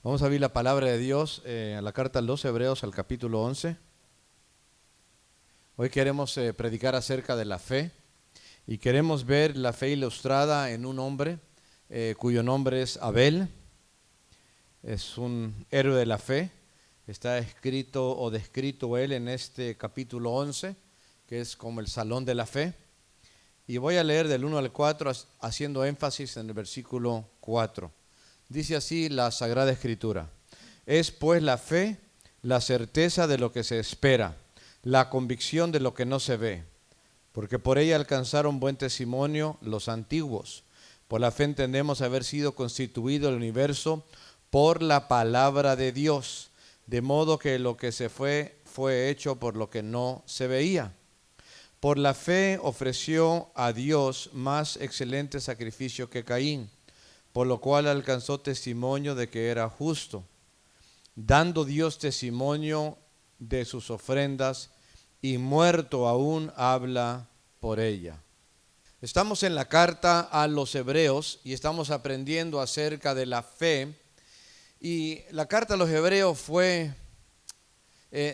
Vamos a abrir la palabra de Dios a la carta a los Hebreos, al capítulo 11. Hoy queremos predicar acerca de la fe y queremos ver la fe ilustrada en un hombre cuyo nombre es Abel. Es un héroe de la fe. Está escrito o descrito él en este capítulo 11, que es como el salón de la fe. Y voy a leer del 1 al 4 haciendo énfasis en el versículo 4. Dice así la Sagrada Escritura: es pues la fe la certeza de lo que se espera, la convicción de lo que no se ve, porque por ella alcanzaron buen testimonio los antiguos. Por la fe entendemos haber sido constituido el universo por la palabra de Dios, de modo que lo que se fue hecho por lo que no se veía. Por la fe ofreció a Dios más excelente sacrificio que Caín, por lo cual alcanzó testimonio de que era justo, dando Dios testimonio de sus ofrendas, y muerto aún habla por ella. Estamos en la carta a los Hebreos y estamos aprendiendo acerca de la fe. Y la carta a los Hebreos fue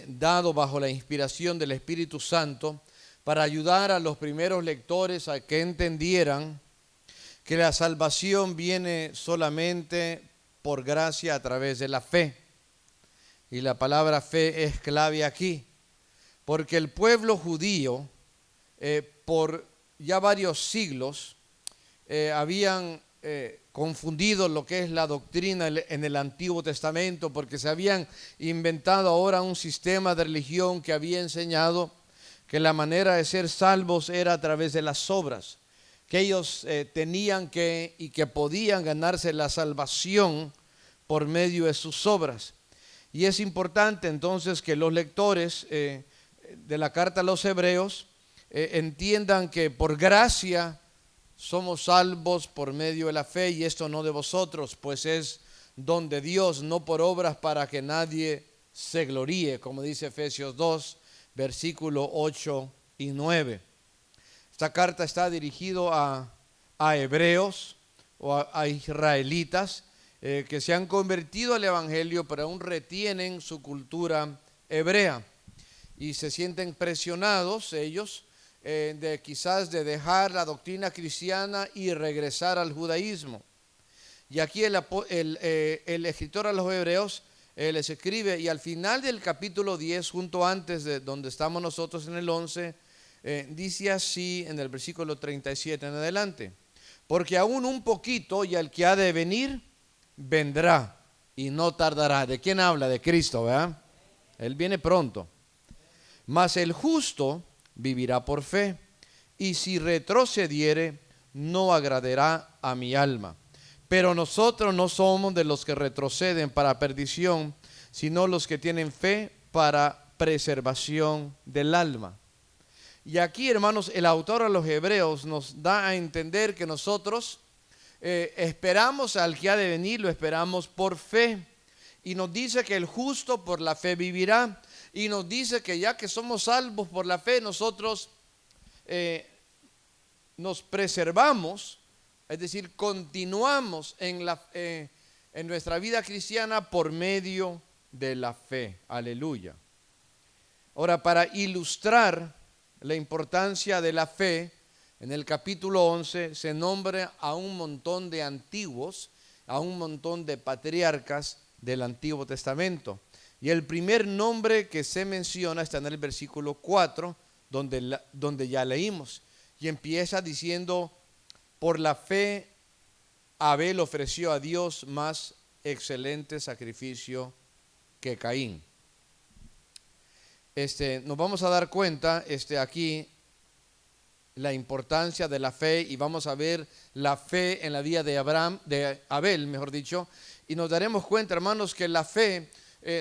dado bajo la inspiración del Espíritu Santo para ayudar a los primeros lectores a que entendieran que la salvación viene solamente por gracia a través de la fe. Y la palabra fe es clave aquí, porque el pueblo judío por ya varios siglos habían confundido lo que es la doctrina en el Antiguo Testamento, porque se habían inventado ahora un sistema de religión que había enseñado que la manera de ser salvos era a través de las obras, que ellos tenían que y que podían ganarse la salvación por medio de sus obras. Y es importante entonces que los lectores de la carta a los Hebreos entiendan que por gracia somos salvos por medio de la fe, y esto no de vosotros, pues es don de Dios, no por obras para que nadie se gloríe, como dice Efesios 2, versículo 8 y 9. Esta carta está dirigida a hebreos o a israelitas que se han convertido al evangelio, pero aún retienen su cultura hebrea y se sienten presionados ellos quizás de dejar la doctrina cristiana y regresar al judaísmo. Y aquí el escritor a los Hebreos les escribe, y al final del capítulo 10, junto antes de donde estamos nosotros en el 11, dice así en el versículo 37 en adelante: porque aún un poquito y el que ha de venir vendrá y no tardará. ¿De quién habla? De Cristo, ¿verdad? Él viene pronto. Mas el justo vivirá por fe, y si retrocediere, no agradará a mi alma. Pero nosotros no somos de los que retroceden para perdición, sino los que tienen fe para preservación del alma. Y aquí, hermanos, el autor a los Hebreos nos da a entender que nosotros esperamos al que ha de venir, lo esperamos por fe. Y nos dice que el justo por la fe vivirá. Y nos dice que ya que somos salvos por la fe, nosotros nos preservamos, es decir, continuamos en nuestra vida cristiana por medio de la fe. Aleluya. Ahora, para ilustrar la importancia de la fe, en el capítulo 11 se nombra a un montón de antiguos, a un montón de patriarcas del Antiguo Testamento. Y el primer nombre que se menciona está en el versículo 4, donde ya leímos. Y empieza diciendo: por la fe Abel ofreció a Dios más excelente sacrificio que Caín. Nos vamos a dar cuenta aquí la importancia de la fe, y vamos a ver la fe en la vida de Abel, mejor dicho, y nos daremos cuenta, hermanos, que la fe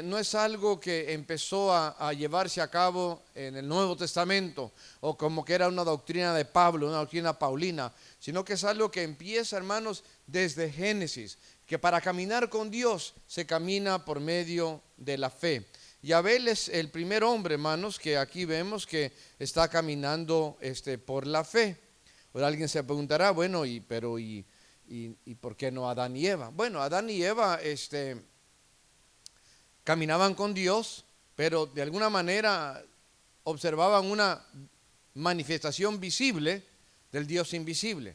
no es algo que empezó a llevarse a cabo en el Nuevo Testamento, o como que era una doctrina de Pablo, una doctrina paulina, sino que es algo que empieza, hermanos, desde Génesis, que para caminar con Dios se camina por medio de la fe. Y Abel es el primer hombre, hermanos, que aquí vemos que está caminando por la fe. Ahora alguien se preguntará, bueno, ¿y por qué no Adán y Eva? Bueno, Adán y Eva caminaban con Dios, pero de alguna manera observaban una manifestación visible del Dios invisible.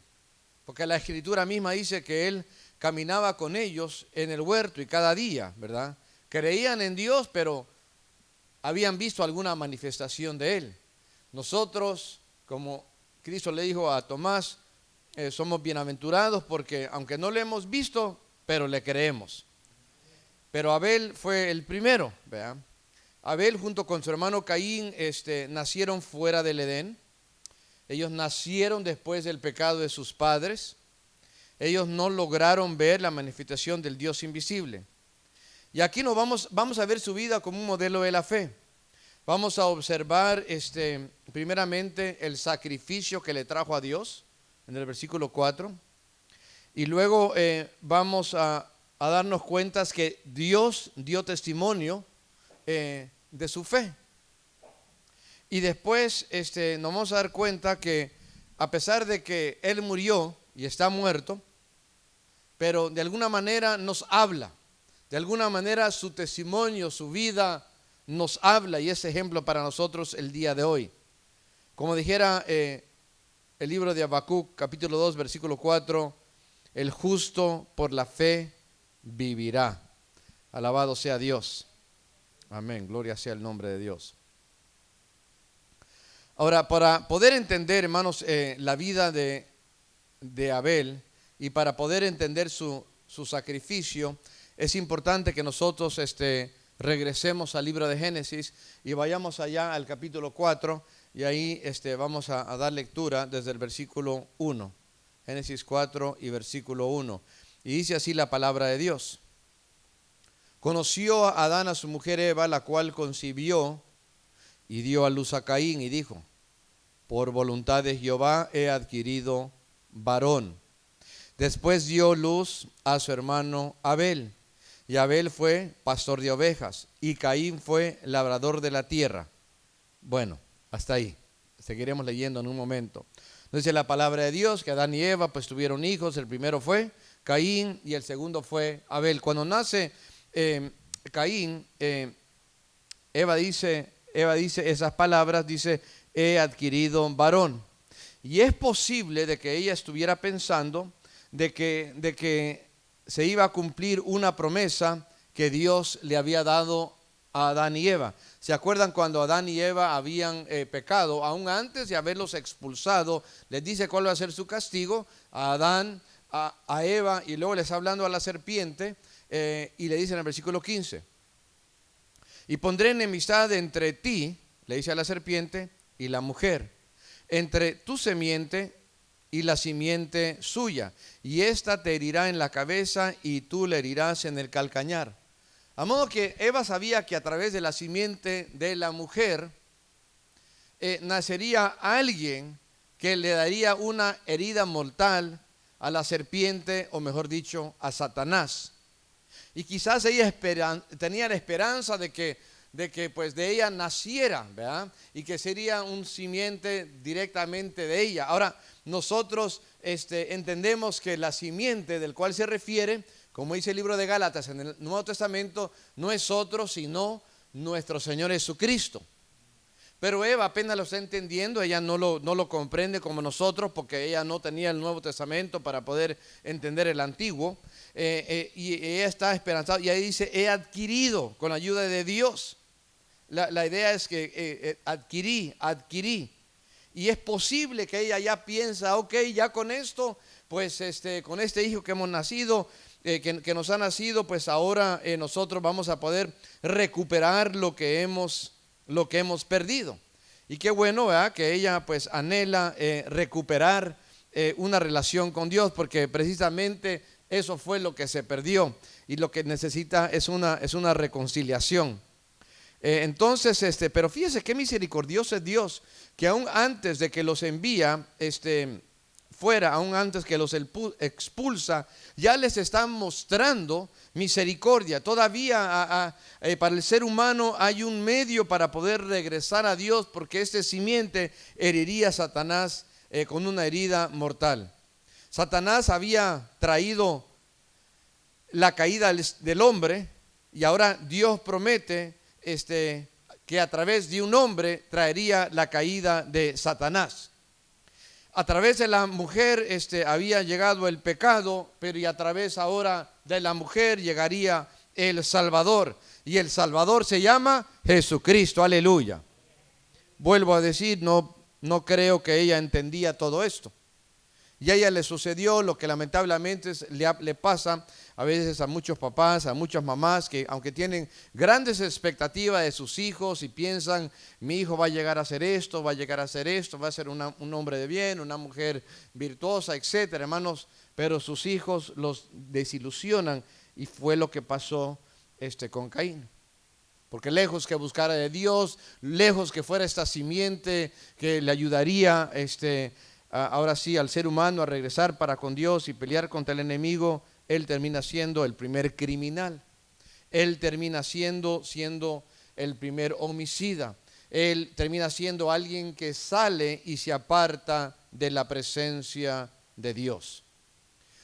Porque la Escritura misma dice que Él caminaba con ellos en el huerto y cada día, ¿verdad? Creían en Dios, pero habían visto alguna manifestación de Él. Nosotros, como Cristo le dijo a Tomás, somos bienaventurados porque aunque no le hemos visto, pero le creemos. Pero Abel fue el primero, ¿verdad? Abel junto con su hermano Caín nacieron fuera del Edén. Ellos nacieron después del pecado de sus padres. Ellos no lograron ver la manifestación del Dios invisible. Y aquí vamos a ver su vida como un modelo de la fe. Vamos a observar primeramente el sacrificio que le trajo a Dios en el versículo 4. Y luego vamos a darnos cuenta que Dios dio testimonio de su fe. Y después nos vamos a dar cuenta que a pesar de que Él murió y está muerto, pero de alguna manera nos habla. De alguna manera su testimonio, su vida nos habla y es ejemplo para nosotros el día de hoy. Como dijera el libro de Habacuc, capítulo 2, versículo 4, el justo por la fe vivirá. Alabado sea Dios. Amén, gloria sea el nombre de Dios. Ahora, para poder entender, hermanos, la vida de Abel y para poder entender su sacrificio, es importante que nosotros regresemos al libro de Génesis y vayamos allá al capítulo 4 y ahí vamos a dar lectura desde el versículo 1. Génesis 4 y versículo 1. Y dice así la palabra de Dios. Conoció a Adán a su mujer Eva, la cual concibió y dio a luz a Caín y dijo: por voluntad de Jehová he adquirido varón. Después dio luz a su hermano Abel. Y Abel fue pastor de ovejas y Caín fue labrador de la tierra. Bueno, hasta ahí. Seguiremos leyendo en un momento. Dice la palabra de Dios que Adán y Eva pues tuvieron hijos. El primero fue Caín y el segundo fue Abel. Cuando nace Caín, Eva dice esas palabras, dice: he adquirido varón. Y es posible de que ella estuviera pensando de que se iba a cumplir una promesa que Dios le había dado a Adán y Eva. ¿Se acuerdan cuando Adán y Eva habían pecado? Aún antes de haberlos expulsado, les dice cuál va a ser su castigo a Adán, a Eva, y luego les está hablando a la serpiente y le dice en el versículo 15: y pondré enemistad entre ti, le dice a la serpiente, y la mujer, entre tu simiente y la simiente suya, y ésta te herirá en la cabeza y tú le herirás en el calcañar. A modo que Eva sabía que a través de la simiente de la mujer nacería alguien que le daría una herida mortal a la serpiente, o mejor dicho, a Satanás. Y quizás ella tenía la esperanza de que pues de ella naciera, ¿verdad? Y que sería un simiente directamente de ella. Ahora, nosotros entendemos que la simiente del cual se refiere, como dice el libro de Gálatas en el Nuevo Testamento, no es otro sino nuestro Señor Jesucristo. Pero Eva apenas lo está entendiendo, ella no lo comprende como nosotros, porque ella no tenía el Nuevo Testamento para poder entender el Antiguo. Y ella está esperanzada, y ahí dice: he adquirido con la ayuda de Dios. La idea es que adquirí. Y es posible que ella ya piensa: ok, ya con esto, pues con este hijo que hemos nacido, que nos ha nacido, pues ahora nosotros vamos a poder recuperar lo que hemos perdido. Y qué bueno, ¿verdad?, que ella pues anhela recuperar una relación con Dios, porque precisamente eso fue lo que se perdió y lo que necesita es una reconciliación. Entonces, pero fíjese qué misericordioso es Dios, que aún antes de que los envía fuera, aún antes que los expulsa, ya les está mostrando misericordia. Todavía para el ser humano hay un medio para poder regresar a Dios, porque este simiente heriría a Satanás con una herida mortal. Satanás había traído la caída del hombre Y ahora Dios promete que a través de un hombre traería la caída de Satanás. A través de la mujer había llegado el pecado, pero y a través ahora de la mujer llegaría el Salvador. Y el Salvador se llama Jesucristo, aleluya. Vuelvo a decir, no creo que ella entendía todo esto. Y a ella le sucedió lo que lamentablemente le pasa a veces a muchos papás, a muchas mamás, que aunque tienen grandes expectativas de sus hijos y piensan, mi hijo va a llegar a hacer esto, va a llegar a hacer esto, va a ser un hombre de bien, una mujer virtuosa, etcétera, hermanos, pero sus hijos los desilusionan, y fue lo que pasó con Caín. Porque lejos que buscara de Dios, lejos que fuera esta simiente que le ayudaría ahora sí al ser humano a regresar para con Dios y pelear contra el enemigo, él termina siendo el primer criminal. Él termina siendo el primer homicida. Él termina siendo alguien que sale y se aparta de la presencia de Dios.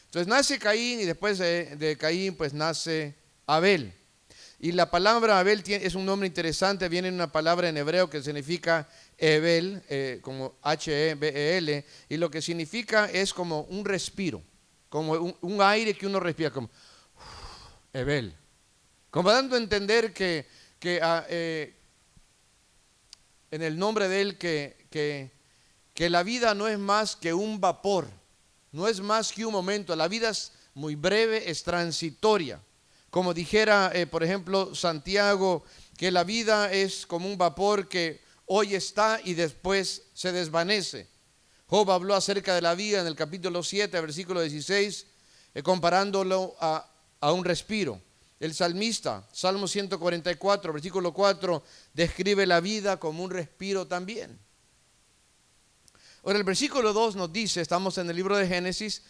Entonces nace Caín, y después de Caín pues nace Abel. Y la palabra Abel es un nombre interesante, viene en una palabra en hebreo que significa Ebel, como H-E-B-E-L, y lo que significa es como un respiro, como un aire que uno respira, como Ebel. Como dando a entender que en el nombre de él que la vida no es más que un vapor, no es más que un momento, la vida es muy breve, es transitoria. Como dijera, por ejemplo, Santiago, que la vida es como un vapor que hoy está y después se desvanece. Job habló acerca de la vida en el capítulo 7, versículo 16, comparándolo a un respiro. El salmista, Salmo 144, versículo 4, describe la vida como un respiro también. Ahora el versículo 2 nos dice, estamos en el libro de Génesis,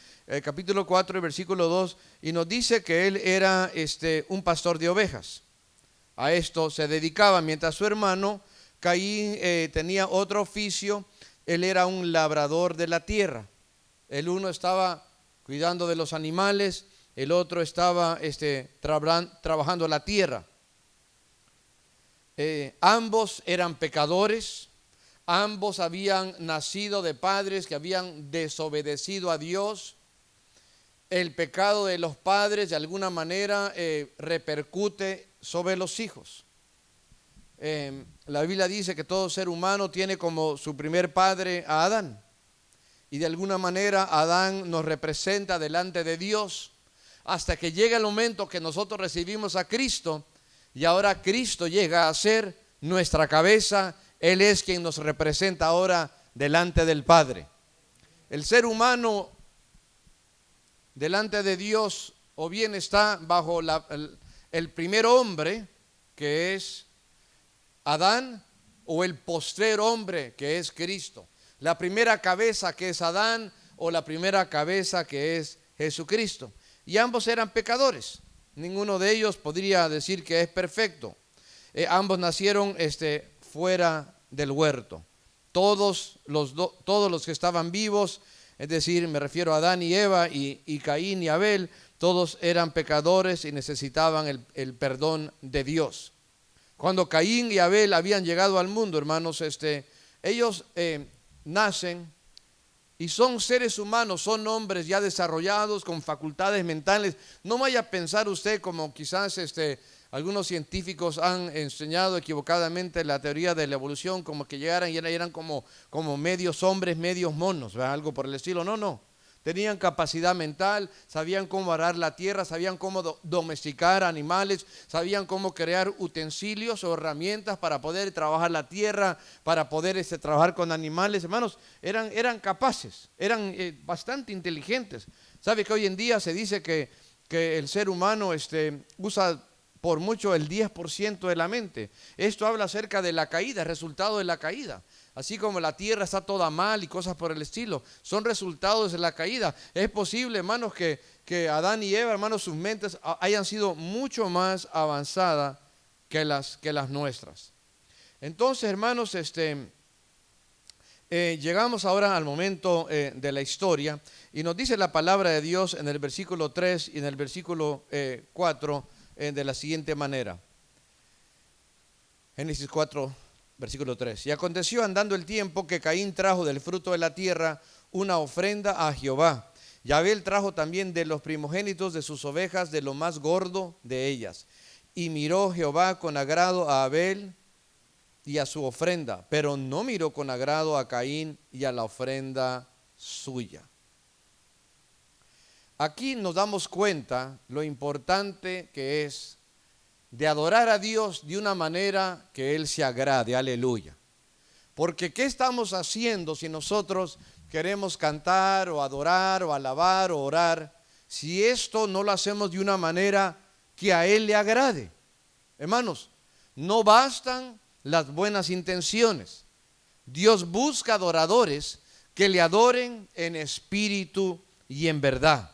capítulo 4, el versículo 2, y nos dice que él era un pastor de ovejas. A esto se dedicaba, mientras su hermano Caín tenía otro oficio. Él era un labrador de la tierra. El uno estaba cuidando de los animales, el otro estaba trabajando la tierra. Ambos eran pecadores. Ambos habían nacido de padres que habían desobedecido a Dios. El pecado de los padres de alguna manera repercute sobre los hijos. La Biblia dice que todo ser humano tiene como su primer padre a Adán. Y de alguna manera Adán nos representa delante de Dios hasta que llega el momento que nosotros recibimos a Cristo, y ahora Cristo llega a ser nuestra cabeza. Él es quien nos representa ahora delante del Padre. El ser humano delante de Dios o bien está bajo el primer hombre, que es Adán, o el postrer hombre, que es Cristo. La primera cabeza, que es Adán, o la primera cabeza, que es Jesucristo. Y ambos eran pecadores. Ninguno de ellos podría decir que es perfecto. Ambos nacieron fuera del huerto. Todos los que estaban vivos, es decir, me refiero a Adán y Eva y Caín y Abel, todos eran pecadores y necesitaban el perdón de Dios. Cuando Caín y Abel habían llegado al mundo, hermanos, ellos nacen y son seres humanos, son hombres ya desarrollados con facultades mentales. No vaya a pensar usted como quizás algunos científicos han enseñado equivocadamente la teoría de la evolución, como que llegaran y eran como medios hombres, medios monos, ¿verdad? Algo por el estilo. No. Tenían capacidad mental, sabían cómo arar la tierra, sabían cómo domesticar animales, sabían cómo crear utensilios o herramientas para poder trabajar la tierra, para poder trabajar con animales. Hermanos, eran capaces, eran bastante inteligentes. ¿Sabe que hoy en día se dice que el ser humano usa por mucho el 10% de la mente? Esto habla acerca de la caída, el resultado de la caída. Así como la tierra está toda mal y cosas por el estilo, son resultados de la caída. Es posible, hermanos, que Adán y Eva, hermanos, sus mentes hayan sido mucho más avanzadas que las nuestras. Entonces, hermanos, llegamos ahora al momento de la historia, y nos dice la palabra de Dios en el versículo 3 y en el versículo 4, de la siguiente manera. Génesis 4, versículo 3. Y aconteció andando el tiempo que Caín trajo del fruto de la tierra una ofrenda a Jehová. Y Abel trajo también de los primogénitos de sus ovejas, de lo más gordo de ellas. Y miró Jehová con agrado a Abel y a su ofrenda, pero no miró con agrado a Caín y a la ofrenda suya. Aquí nos damos cuenta lo importante que es de adorar a Dios de una manera que Él se agrade, aleluya. Porque ¿qué estamos haciendo si nosotros queremos cantar o adorar o alabar o orar, si esto no lo hacemos de una manera que a Él le agrade? Hermanos, no bastan las buenas intenciones. Dios busca adoradores que le adoren en espíritu y en verdad.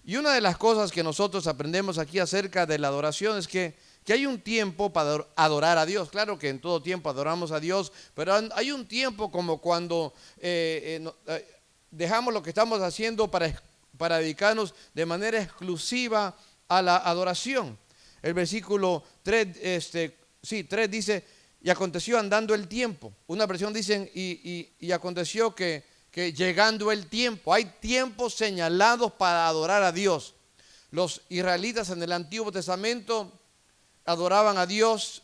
Y una de las cosas que nosotros aprendemos aquí acerca de la adoración es que hay un tiempo para adorar a Dios. Claro que en todo tiempo adoramos a Dios, pero hay un tiempo como cuando dejamos lo que estamos haciendo para dedicarnos de manera exclusiva a la adoración. El versículo 3 dice, y aconteció andando el tiempo. Una versión dice, y aconteció que llegando el tiempo. Hay tiempos señalados para adorar a Dios. Los israelitas en el Antiguo Testamento adoraban a Dios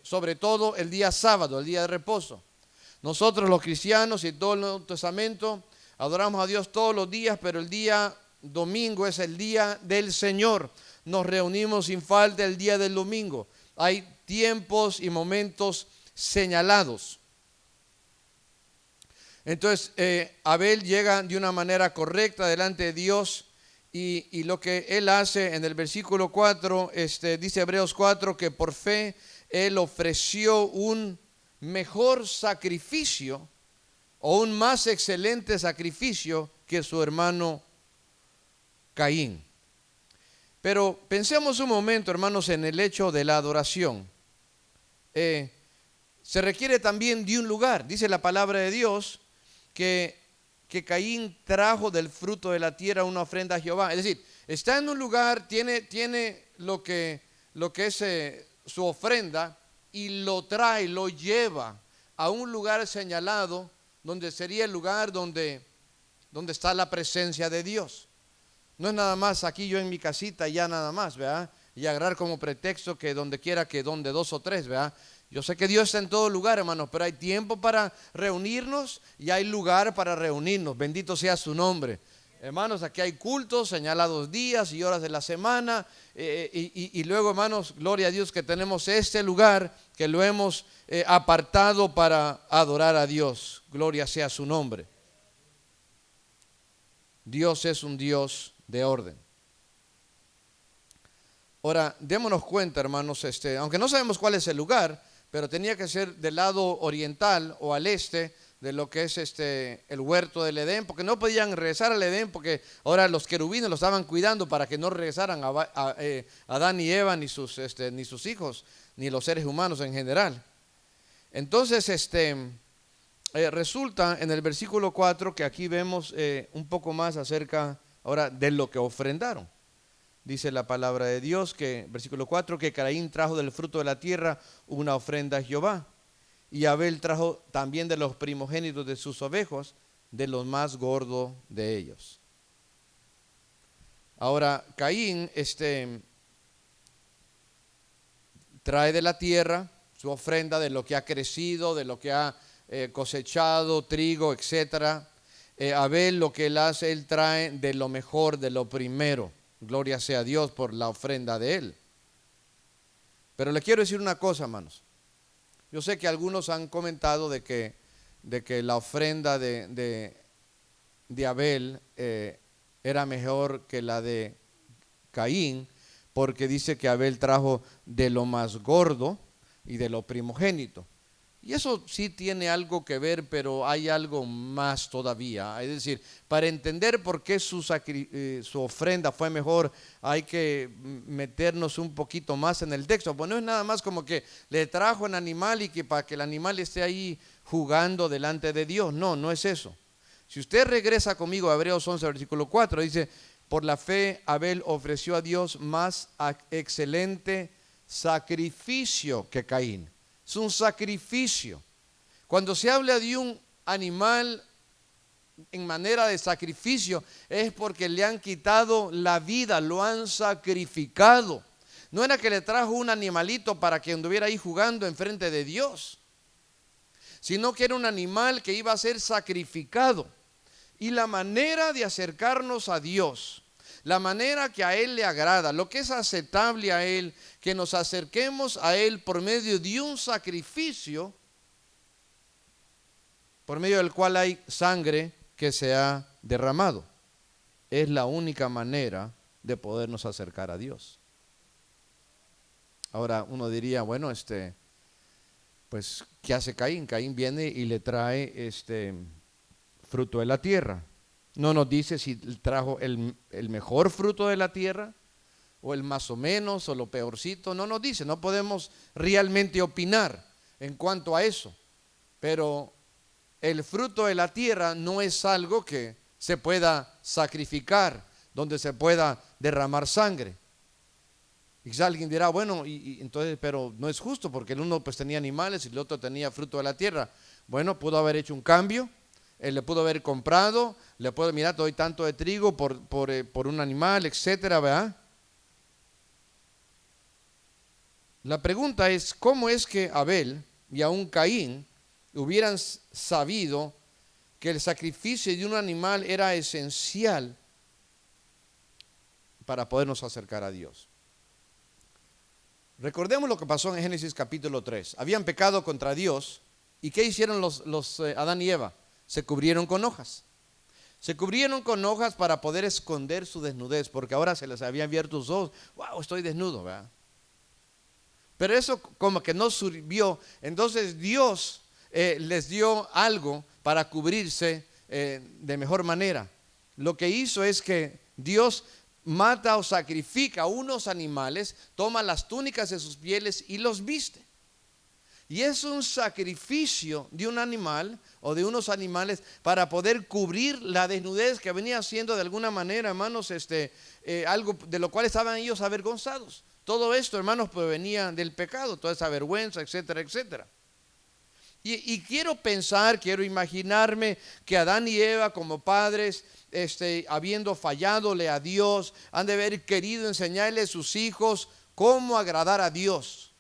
sobre todo el día sábado, el día de reposo. Nosotros los cristianos y todo el Nuevo Testamento adoramos a Dios todos los días, pero el día domingo es el día del Señor. Nos reunimos sin falta el día del domingo. Hay tiempos y momentos señalados. Entonces Abel llega de una manera correcta delante de Dios y lo que él hace en el versículo 4, dice Hebreos 4 que por fe él ofreció un mejor sacrificio o un más excelente sacrificio que su hermano Caín. Pero pensemos un momento, hermanos, en el hecho de la adoración. Se requiere también de un lugar. Dice la palabra de Dios que Caín trajo del fruto de la tierra una ofrenda a Jehová. Es decir, está en un lugar, tiene lo que es su ofrenda y lo trae, lo lleva a un lugar señalado donde sería el lugar donde está la presencia de Dios. No es nada más aquí yo en mi casita ya nada más, ¿verdad? Y agarrar como pretexto que donde quiera que donde dos o tres, ¿verdad? Yo sé que Dios está en todo lugar, hermanos, pero hay tiempo para reunirnos y hay lugar para reunirnos. Bendito sea su nombre. Hermanos, aquí hay cultos, señalados días y horas de la semana. Y luego, hermanos, gloria a Dios que tenemos este lugar que lo hemos apartado para adorar a Dios. Gloria sea su nombre. Dios es un Dios de orden. Ahora, démonos cuenta, hermanos, aunque no sabemos cuál es el lugar, pero tenía que ser del lado oriental o al este de lo que es el huerto del Edén, porque no podían regresar al Edén, porque ahora los querubines lo estaban cuidando para que no regresaran a Adán y Eva, ni sus hijos, ni los seres humanos en general. Entonces, resulta en el versículo 4 que aquí vemos un poco más acerca ahora de lo que ofrendaron. Dice la palabra de Dios que, versículo 4, que Caín trajo del fruto de la tierra una ofrenda a Jehová. Y Abel trajo también de los primogénitos de sus ovejas, de los más gordos de ellos. Ahora, Caín trae de la tierra su ofrenda de lo que ha crecido, de lo que ha cosechado, trigo, etcétera. Abel lo que él hace, él trae de lo mejor, de lo primero. Gloria sea a Dios por la ofrenda de él. Pero le quiero decir una cosa, hermanos. Yo sé que algunos han comentado de que la ofrenda de Abel era mejor que la de Caín, porque dice que Abel trajo de lo más gordo y de lo primogénito. Y eso sí tiene algo que ver, pero hay algo más todavía. Es decir, para entender por qué su ofrenda fue mejor, hay que meternos un poquito más en el texto. Pues no es nada más como que le trajo un animal y que para que el animal esté ahí jugando delante de Dios. No, no es eso. Si usted regresa conmigo a Hebreos 11, versículo 4, dice por la fe, Abel ofreció a Dios más excelente sacrificio que Caín. Es un sacrificio. Cuando se habla de un animal en manera de sacrificio, es porque le han quitado la vida, lo han sacrificado. No era que le trajo un animalito para que anduviera ahí jugando enfrente de Dios, sino que era un animal que iba a ser sacrificado. Y la manera de acercarnos a Dios, la manera que a Él le agrada, lo que es aceptable a Él, que nos acerquemos a Él por medio de un sacrificio, por medio del cual hay sangre que se ha derramado. Es la única manera de podernos acercar a Dios. Ahora uno diría, bueno, pues, ¿qué hace Caín? Caín viene y le trae fruto de la tierra. No nos dice si trajo el mejor fruto de la tierra, o el más o menos, o lo peorcito. No nos dice, no podemos realmente opinar en cuanto a eso. Pero el fruto de la tierra no es algo que se pueda sacrificar, donde se pueda derramar sangre. Quizá alguien dirá, bueno, entonces, pero no es justo, porque el uno pues tenía animales y el otro tenía fruto de la tierra. Bueno, pudo haber hecho un cambio, él le pudo haber comprado, le puedo, mira, te doy tanto de trigo por un animal, etcétera, ¿verdad? La pregunta es, ¿cómo es que Abel y aún Caín hubieran sabido que el sacrificio de un animal era esencial para podernos acercar a Dios? Recordemos lo que pasó en Génesis capítulo 3. Habían pecado contra Dios. ¿Y qué hicieron los Adán y Eva? Se cubrieron con hojas. Se cubrieron con hojas para poder esconder su desnudez, porque ahora se les había abierto los ojos. Wow, estoy desnudo, ¿verdad? Pero eso como que no sirvió. Entonces Dios les dio algo para cubrirse de mejor manera. Lo que hizo es que Dios mata o sacrifica unos animales, toma las túnicas de sus pieles y los viste. Y es un sacrificio de un animal o de unos animales para poder cubrir la desnudez que venía siendo de alguna manera, hermanos, algo de lo cual estaban ellos avergonzados. Todo esto, hermanos, provenía del pecado, toda esa vergüenza, etcétera, etcétera. Y quiero pensar, quiero imaginarme que Adán y Eva como padres, habiendo falladole a Dios, han de haber querido enseñarle a sus hijos cómo agradar a Dios.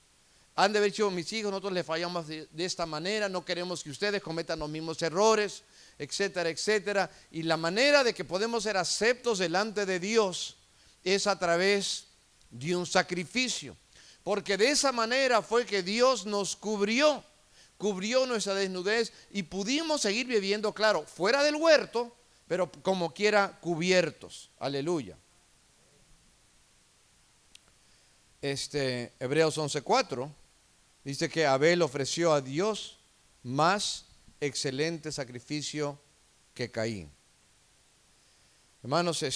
Han de haber dicho, mis hijos, nosotros les fallamos de esta manera, no queremos que ustedes cometan los mismos errores, etcétera, etcétera. Y la manera de que podemos ser aceptos delante de Dios es a través de un sacrificio. Porque de esa manera fue que Dios nos cubrió nuestra desnudez y pudimos seguir viviendo, claro, fuera del huerto, pero como quiera cubiertos. Aleluya. Hebreos 11:4 dice que Abel ofreció a Dios más excelente sacrificio que Caín. Hermanos, si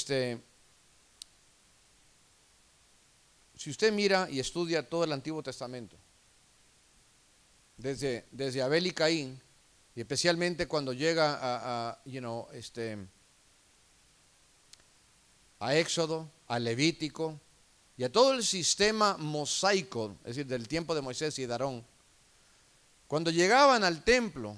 usted mira y estudia todo el Antiguo Testamento, desde Abel y Caín, y especialmente cuando llega a Éxodo, a Levítico y a todo el sistema mosaico, es decir, del tiempo de Moisés y de Aarón, cuando llegaban al templo,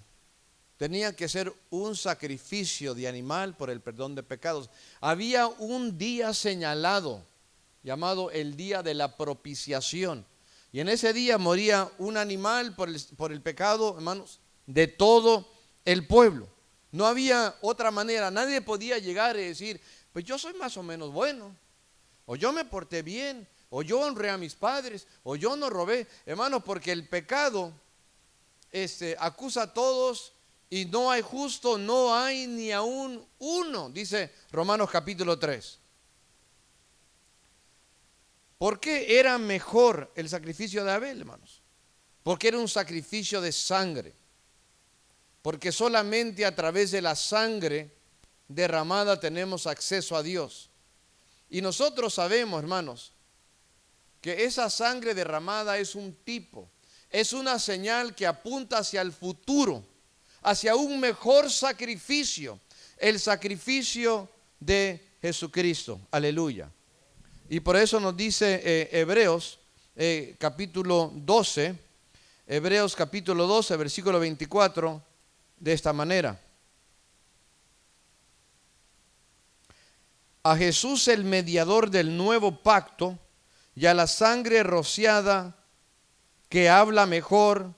tenía que ser un sacrificio de animal por el perdón de pecados. Había un día señalado, llamado el día de la propiciación. Y en ese día moría un animal por el pecado, hermanos, de todo el pueblo. No había otra manera. Nadie podía llegar y decir, pues yo soy más o menos bueno, o yo me porté bien, o yo honré a mis padres, o yo no robé. Hermanos, porque el pecado acusa a todos y no hay justo, no hay ni aún uno, dice Romanos capítulo 3. ¿Por qué era mejor el sacrificio de Abel, hermanos? Porque era un sacrificio de sangre. Porque solamente a través de la sangre derramada tenemos acceso a Dios. Y nosotros sabemos, hermanos, que esa sangre derramada es un tipo, es una señal que apunta hacia el futuro, hacia un mejor sacrificio, el sacrificio de Jesucristo. Aleluya. Y por eso nos dice Hebreos capítulo 12, Hebreos capítulo 12, versículo 24, de esta manera. A Jesús, el mediador del nuevo pacto, y a la sangre rociada que habla mejor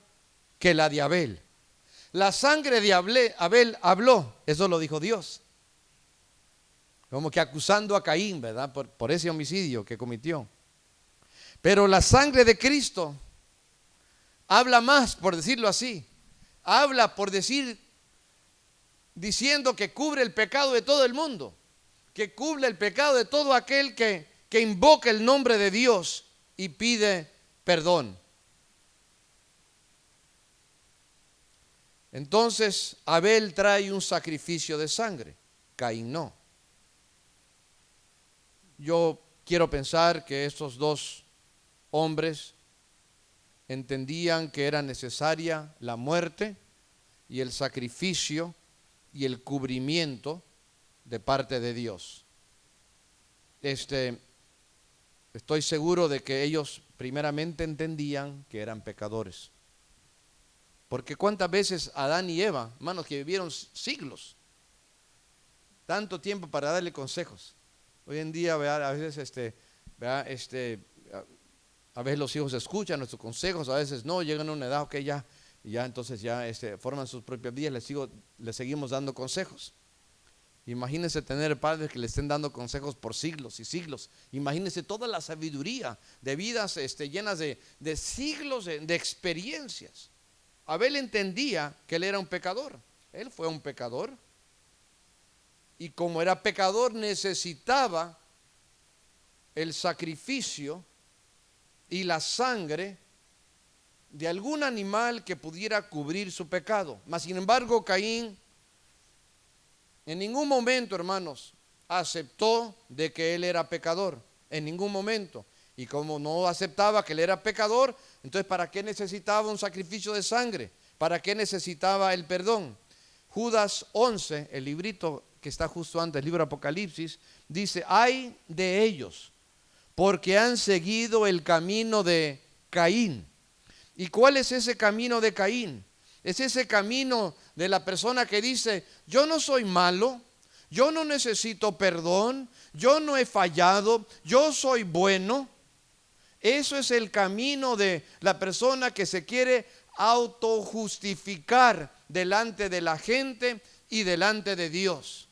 que la de Abel. La sangre de Abel habló, eso lo dijo Dios. Como que acusando a Caín, ¿verdad? Por ese homicidio que cometió. Pero la sangre de Cristo habla más, por decirlo así. Habla diciendo que cubre el pecado de todo el mundo. Que cubre el pecado de todo aquel que invoca el nombre de Dios y pide perdón. Entonces Abel trae un sacrificio de sangre, Caín no. Yo quiero pensar que estos dos hombres entendían que era necesaria la muerte y el sacrificio y el cubrimiento de parte de Dios. Estoy seguro de que ellos primeramente entendían que eran pecadores. Porque cuántas veces Adán y Eva, hermanos, que vivieron siglos, tanto tiempo para darle consejos. Hoy en día, a veces, a veces los hijos escuchan nuestros consejos, a veces no, llegan a una edad, ok, ya entonces ya forman sus propias vidas, les seguimos dando consejos. Imagínense tener padres que le estén dando consejos por siglos y siglos. Imagínense toda la sabiduría de vidas llenas de siglos de experiencias. Abel entendía que él era un pecador. Él fue un pecador. Y como era pecador, necesitaba el sacrificio y la sangre de algún animal que pudiera cubrir su pecado. Mas sin embargo, Caín en ningún momento, hermanos, aceptó de que él era pecador. En ningún momento. Y como no aceptaba que él era pecador, entonces ¿para qué necesitaba un sacrificio de sangre? ¿Para qué necesitaba el perdón? Judas 11, el librito que está justo antes, el libro Apocalipsis, dice: ay de ellos, porque han seguido el camino de Caín. ¿Y cuál es ese camino de Caín? Es ese camino de la persona que dice: yo no soy malo, yo no necesito perdón, yo no he fallado, yo soy bueno. Eso es el camino de la persona que se quiere autojustificar delante de la gente y delante de Dios.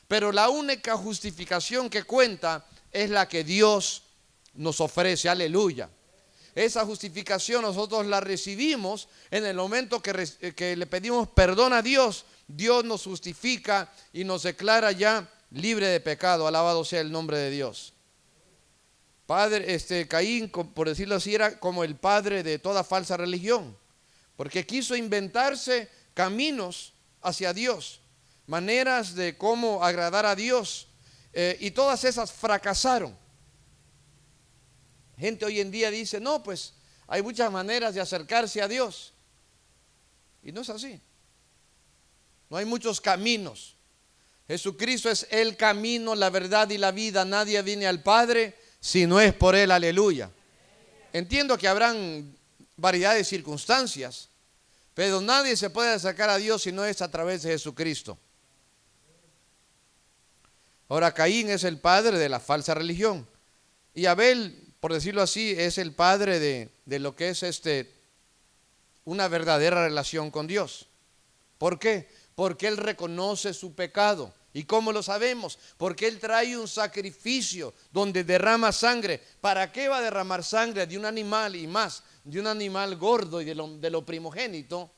Pero la única justificación que cuenta es la que Dios nos ofrece. Aleluya. Esa justificación nosotros la recibimos en el momento que le pedimos perdón a Dios. Dios nos justifica y nos declara ya libre de pecado. Alabado sea el nombre de Dios. Caín, por decirlo así, era como el padre de toda falsa religión, porque quiso inventarse caminos hacia Dios, maneras de cómo agradar a Dios, y todas esas fracasaron. Gente hoy en día dice: no, pues hay muchas maneras de acercarse a Dios, y no es así. No hay muchos caminos. Jesucristo es el camino, la verdad y la vida. Nadie viene al Padre si no es por Él. Aleluya. Entiendo que habrán variedad de circunstancias, pero nadie se puede acercar a Dios si no es a través de Jesucristo. Ahora, Caín es el padre de la falsa religión, y Abel, por decirlo así, es el padre de lo que es una verdadera relación con Dios. ¿Por qué? Porque él reconoce su pecado. ¿Y cómo lo sabemos? Porque él trae un sacrificio donde derrama sangre. ¿Para qué va a derramar sangre de un animal, y más de un animal gordo y de lo primogénito,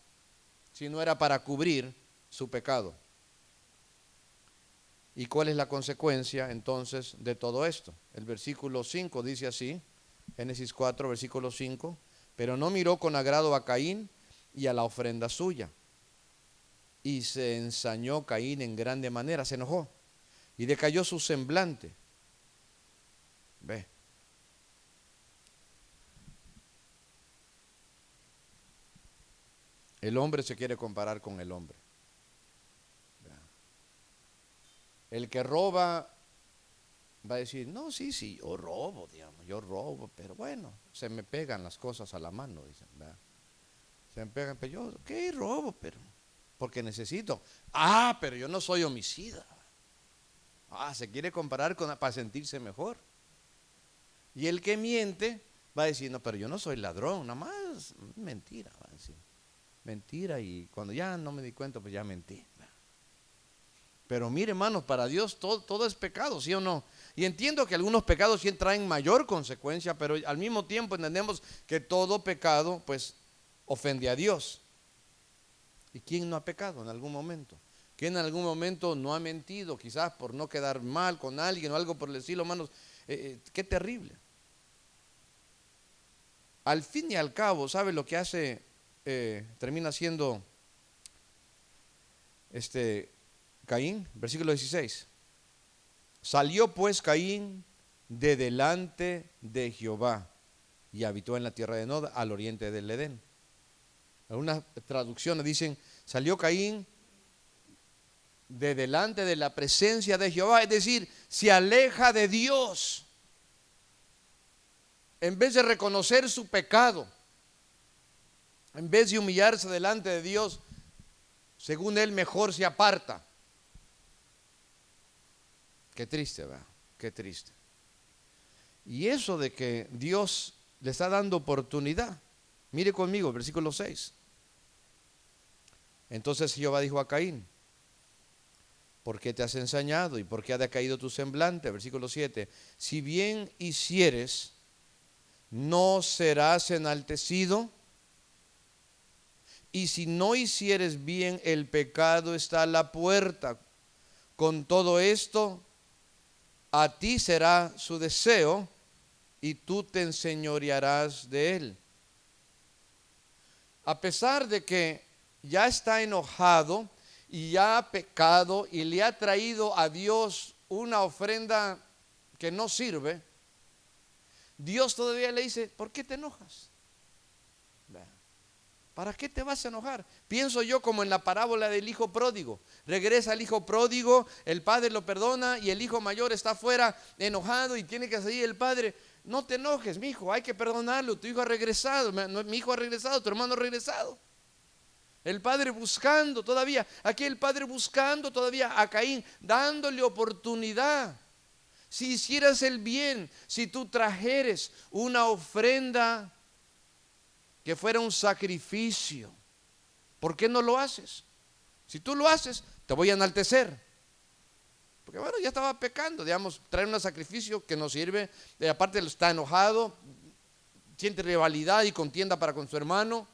si no era para cubrir su pecado? ¿Y cuál es la consecuencia entonces de todo esto? El versículo 5 dice así, Génesis 4, versículo 5: pero no miró con agrado a Caín y a la ofrenda suya. Y se ensañó Caín en grande manera, se enojó y decayó su semblante. Ve. El hombre se quiere comparar con el hombre. El que roba va a decir, no, sí, yo robo, digamos, yo robo, pero bueno, se me pegan las cosas a la mano, dicen, ¿verdad? Se me pegan, pero yo, ¿qué robo? Pero, porque necesito. Ah, pero yo no soy homicida. Ah, se quiere comparar para sentirse mejor. Y el que miente va a decir, no, pero yo no soy ladrón, nada más mentira, va a decir. Mentira, y cuando ya no me di cuenta, pues ya mentí. Pero mire, hermanos, para Dios todo es pecado, ¿sí o no? Y entiendo que algunos pecados sí traen mayor consecuencia, pero al mismo tiempo entendemos que todo pecado, pues, ofende a Dios. ¿Y quién no ha pecado en algún momento? ¿Quién en algún momento no ha mentido, quizás por no quedar mal con alguien o algo por el estilo, hermanos? Qué terrible. Al fin y al cabo, ¿sabe lo que hace? Termina siendo Caín, versículo 16. Salió pues Caín de delante de Jehová y habitó en la tierra de Nod, al oriente del Edén. Algunas traducciones dicen, salió Caín de delante de la presencia de Jehová, es decir, se aleja de Dios. En vez de reconocer su pecado, en vez de humillarse delante de Dios, según él mejor se aparta. Qué triste, ¿verdad? Qué triste. Y eso de que Dios le está dando oportunidad. Mire conmigo, versículo 6. Entonces Jehová dijo a Caín, ¿por qué te has ensañado y por qué ha decaído tu semblante? Versículo 7. Si bien hicieres, no serás enaltecido. Y si no hicieres bien, el pecado está a la puerta. Con todo esto, a ti será su deseo y tú te enseñorearás de él. A pesar de que ya está enojado y ya ha pecado y le ha traído a Dios una ofrenda que no sirve, Dios todavía le dice, ¿por qué te enojas? ¿Para qué te vas a enojar? Pienso yo como en la parábola del hijo pródigo. Regresa el hijo pródigo, el padre lo perdona y el hijo mayor está afuera enojado y tiene que salir el padre. No te enojes, mi hijo, hay que perdonarlo. Tu hijo ha regresado, mi hijo ha regresado, tu hermano ha regresado. El padre buscando todavía, aquí el padre buscando todavía a Caín, dándole oportunidad. Si hicieras el bien, si tú trajeres una ofrenda que fuera un sacrificio, ¿por qué no lo haces? Si tú lo haces, te voy a enaltecer. Porque bueno, ya estaba pecando, digamos, traer un sacrificio que no sirve, aparte está enojado, siente rivalidad y contienda para con su hermano.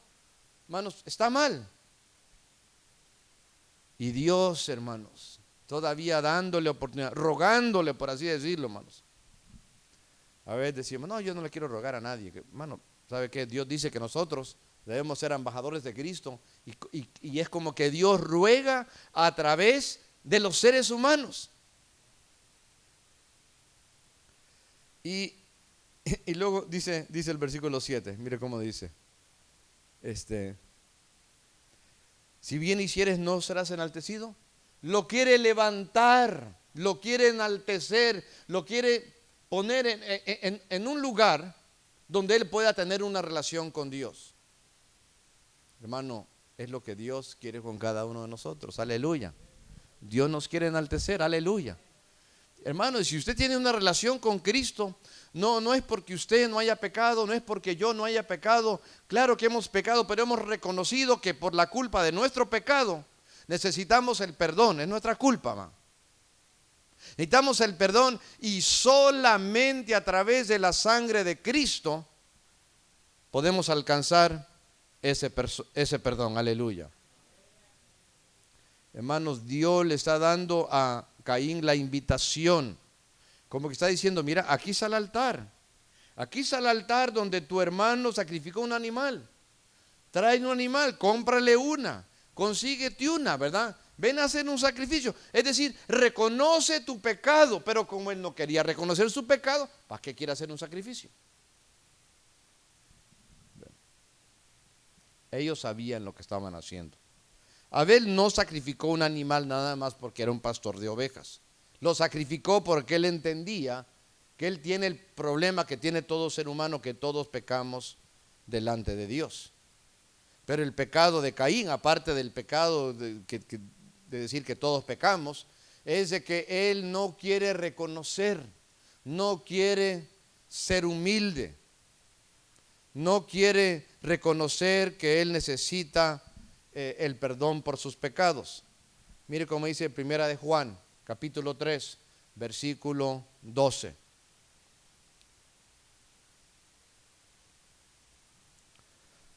Hermanos, está mal. Y Dios, hermanos, todavía dándole oportunidad, rogándole, por así decirlo, hermanos. A veces decimos, no, yo no le quiero rogar a nadie. Hermano, ¿sabe qué? Dios dice que nosotros debemos ser embajadores de Cristo y es como que Dios ruega a través de los seres humanos. Y luego dice el versículo 7, mire cómo dice, si bien hicieres no serás enaltecido. Lo quiere levantar, lo quiere enaltecer, lo quiere poner en un lugar donde él pueda tener una relación con Dios. Hermano, es lo que Dios quiere con cada uno de nosotros, aleluya. Dios nos quiere enaltecer, aleluya. Hermano, y si usted tiene una relación con Cristo, no es porque usted no haya pecado, no es porque yo no haya pecado. Claro que hemos pecado, pero hemos reconocido que por la culpa de nuestro pecado necesitamos el perdón, es nuestra culpa, man. Necesitamos el perdón y solamente a través de la sangre de Cristo podemos alcanzar ese perdón, aleluya. Hermanos, Dios le está dando a Caín la invitación, como que está diciendo, mira, aquí está el altar. Aquí está el altar donde tu hermano sacrificó un animal. Trae un animal, cómprale una, consíguete una, ¿verdad? Ven a hacer un sacrificio. Es decir, reconoce tu pecado, pero como él no quería reconocer su pecado, ¿para qué quiere hacer un sacrificio? Ellos sabían lo que estaban haciendo. Abel no sacrificó un animal nada más porque era un pastor de ovejas. Lo sacrificó porque él entendía que él tiene el problema que tiene todo ser humano, que todos pecamos delante de Dios. Pero el pecado de Caín, aparte del pecado de decir que todos pecamos, es de que él no quiere reconocer, no quiere ser humilde, no quiere reconocer que él necesita el perdón por sus pecados. Mire cómo dice Primera de Juan, capítulo 3, versículo 12.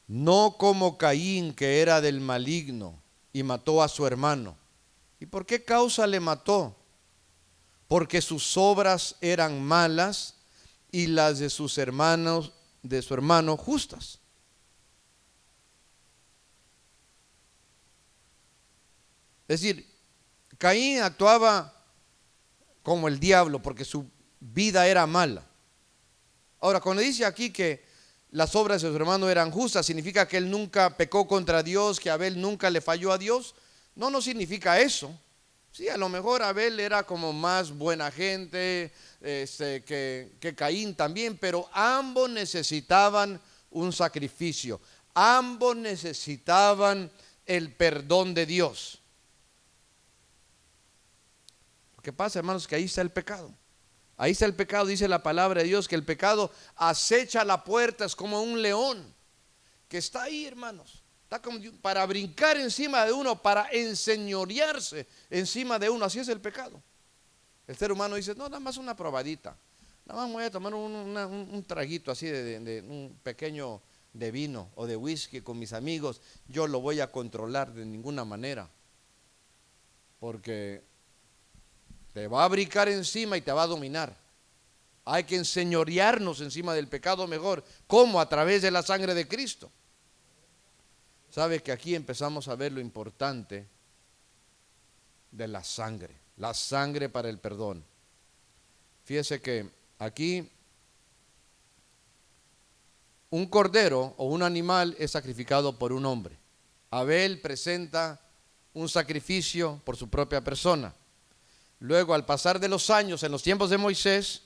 No como Caín, que era del maligno y mató a su hermano. ¿Y por qué causa le mató? Porque sus obras eran malas y las de sus hermanos, de su hermano, justas. Es decir, Caín actuaba como el diablo porque su vida era mala. Ahora, cuando dice aquí que las obras de su hermano eran justas, ¿significa que él nunca pecó contra Dios, que Abel nunca le falló a Dios? No, no significa eso. Sí, a lo mejor Abel era como más buena gente que Caín también, pero ambos necesitaban un sacrificio, ambos necesitaban el perdón de Dios. Lo que pasa, hermanos, que ahí está el pecado. Ahí está el pecado, dice la palabra de Dios, que el pecado acecha la puerta, es como un león que está ahí, hermanos. Está como para brincar encima de uno, para enseñorearse encima de uno. Así es el pecado. El ser humano dice, no, nada más una probadita. Nada más voy a tomar un traguito así de un pequeño de vino o de whisky con mis amigos. Yo lo voy a controlar de ninguna manera. Porque te va a brincar encima y te va a dominar. Hay que enseñorearnos encima del pecado mejor. ¿Cómo? A través de la sangre de Cristo. ¿Sabe que aquí empezamos a ver lo importante de la sangre para el perdón? Fíjese que aquí un cordero o un animal es sacrificado por un hombre. Abel presenta un sacrificio por su propia persona. Luego, al pasar de los años, en los tiempos de Moisés,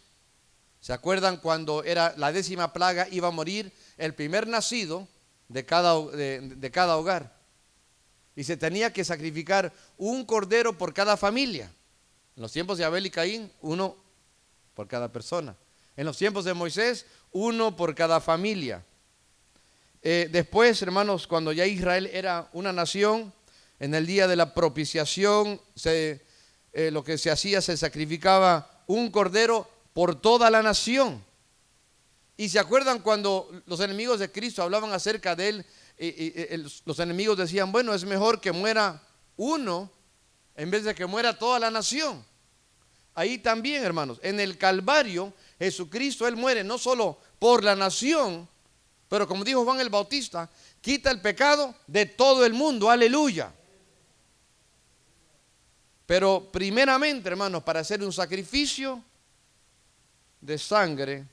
¿se acuerdan cuando era la 10ª plaga? Iba a morir el primer nacido de cada hogar. Y se tenía que sacrificar un cordero por cada familia. En los tiempos de Abel y Caín, uno por cada persona. En los tiempos de Moisés, uno por cada familia. Después, hermanos, cuando ya Israel era una nación, en el día de la propiciación, lo que se hacía, se sacrificaba un cordero por toda la nación. Y se acuerdan cuando los enemigos de Cristo hablaban acerca de él, los enemigos decían, bueno, es mejor que muera uno en vez de que muera toda la nación. Ahí también, hermanos, en el Calvario, Jesucristo, él muere no solo por la nación, pero como dijo Juan el Bautista, quita el pecado de todo el mundo, aleluya. Pero primeramente, hermanos, para hacer un sacrificio de sangre,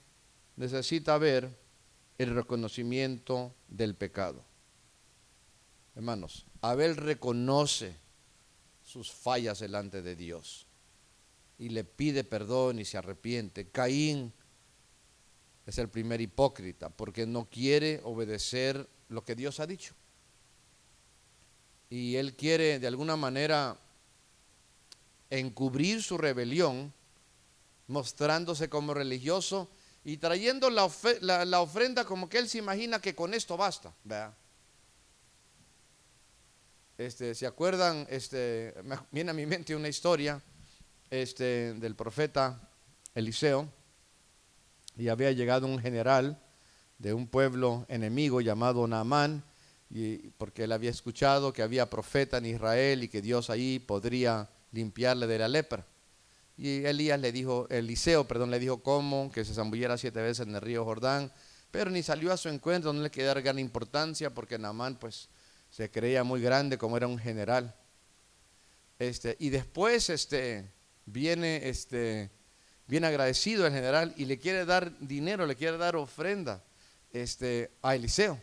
necesita haber el reconocimiento del pecado. Hermanos, Abel reconoce sus fallas delante de Dios y le pide perdón y se arrepiente. Caín es el primer hipócrita porque no quiere obedecer lo que Dios ha dicho. Y él quiere de alguna manera encubrir su rebelión, mostrándose como religioso y trayendo la ofrenda como que él se imagina que con esto basta, ¿verdad? ¿Se acuerdan? Viene a mi mente una historia del profeta Eliseo, y había llegado un general de un pueblo enemigo llamado Naamán, porque él había escuchado que había profeta en Israel y que Dios ahí podría limpiarle de la lepra. Y Eliseo le dijo cómo, que se zambulliera 7 veces en el río Jordán, pero ni salió a su encuentro, no le quedó gran importancia porque Naamán pues se creía muy grande como era un general. Y después viene agradecido el general y le quiere dar dinero, le quiere dar ofrenda a Eliseo.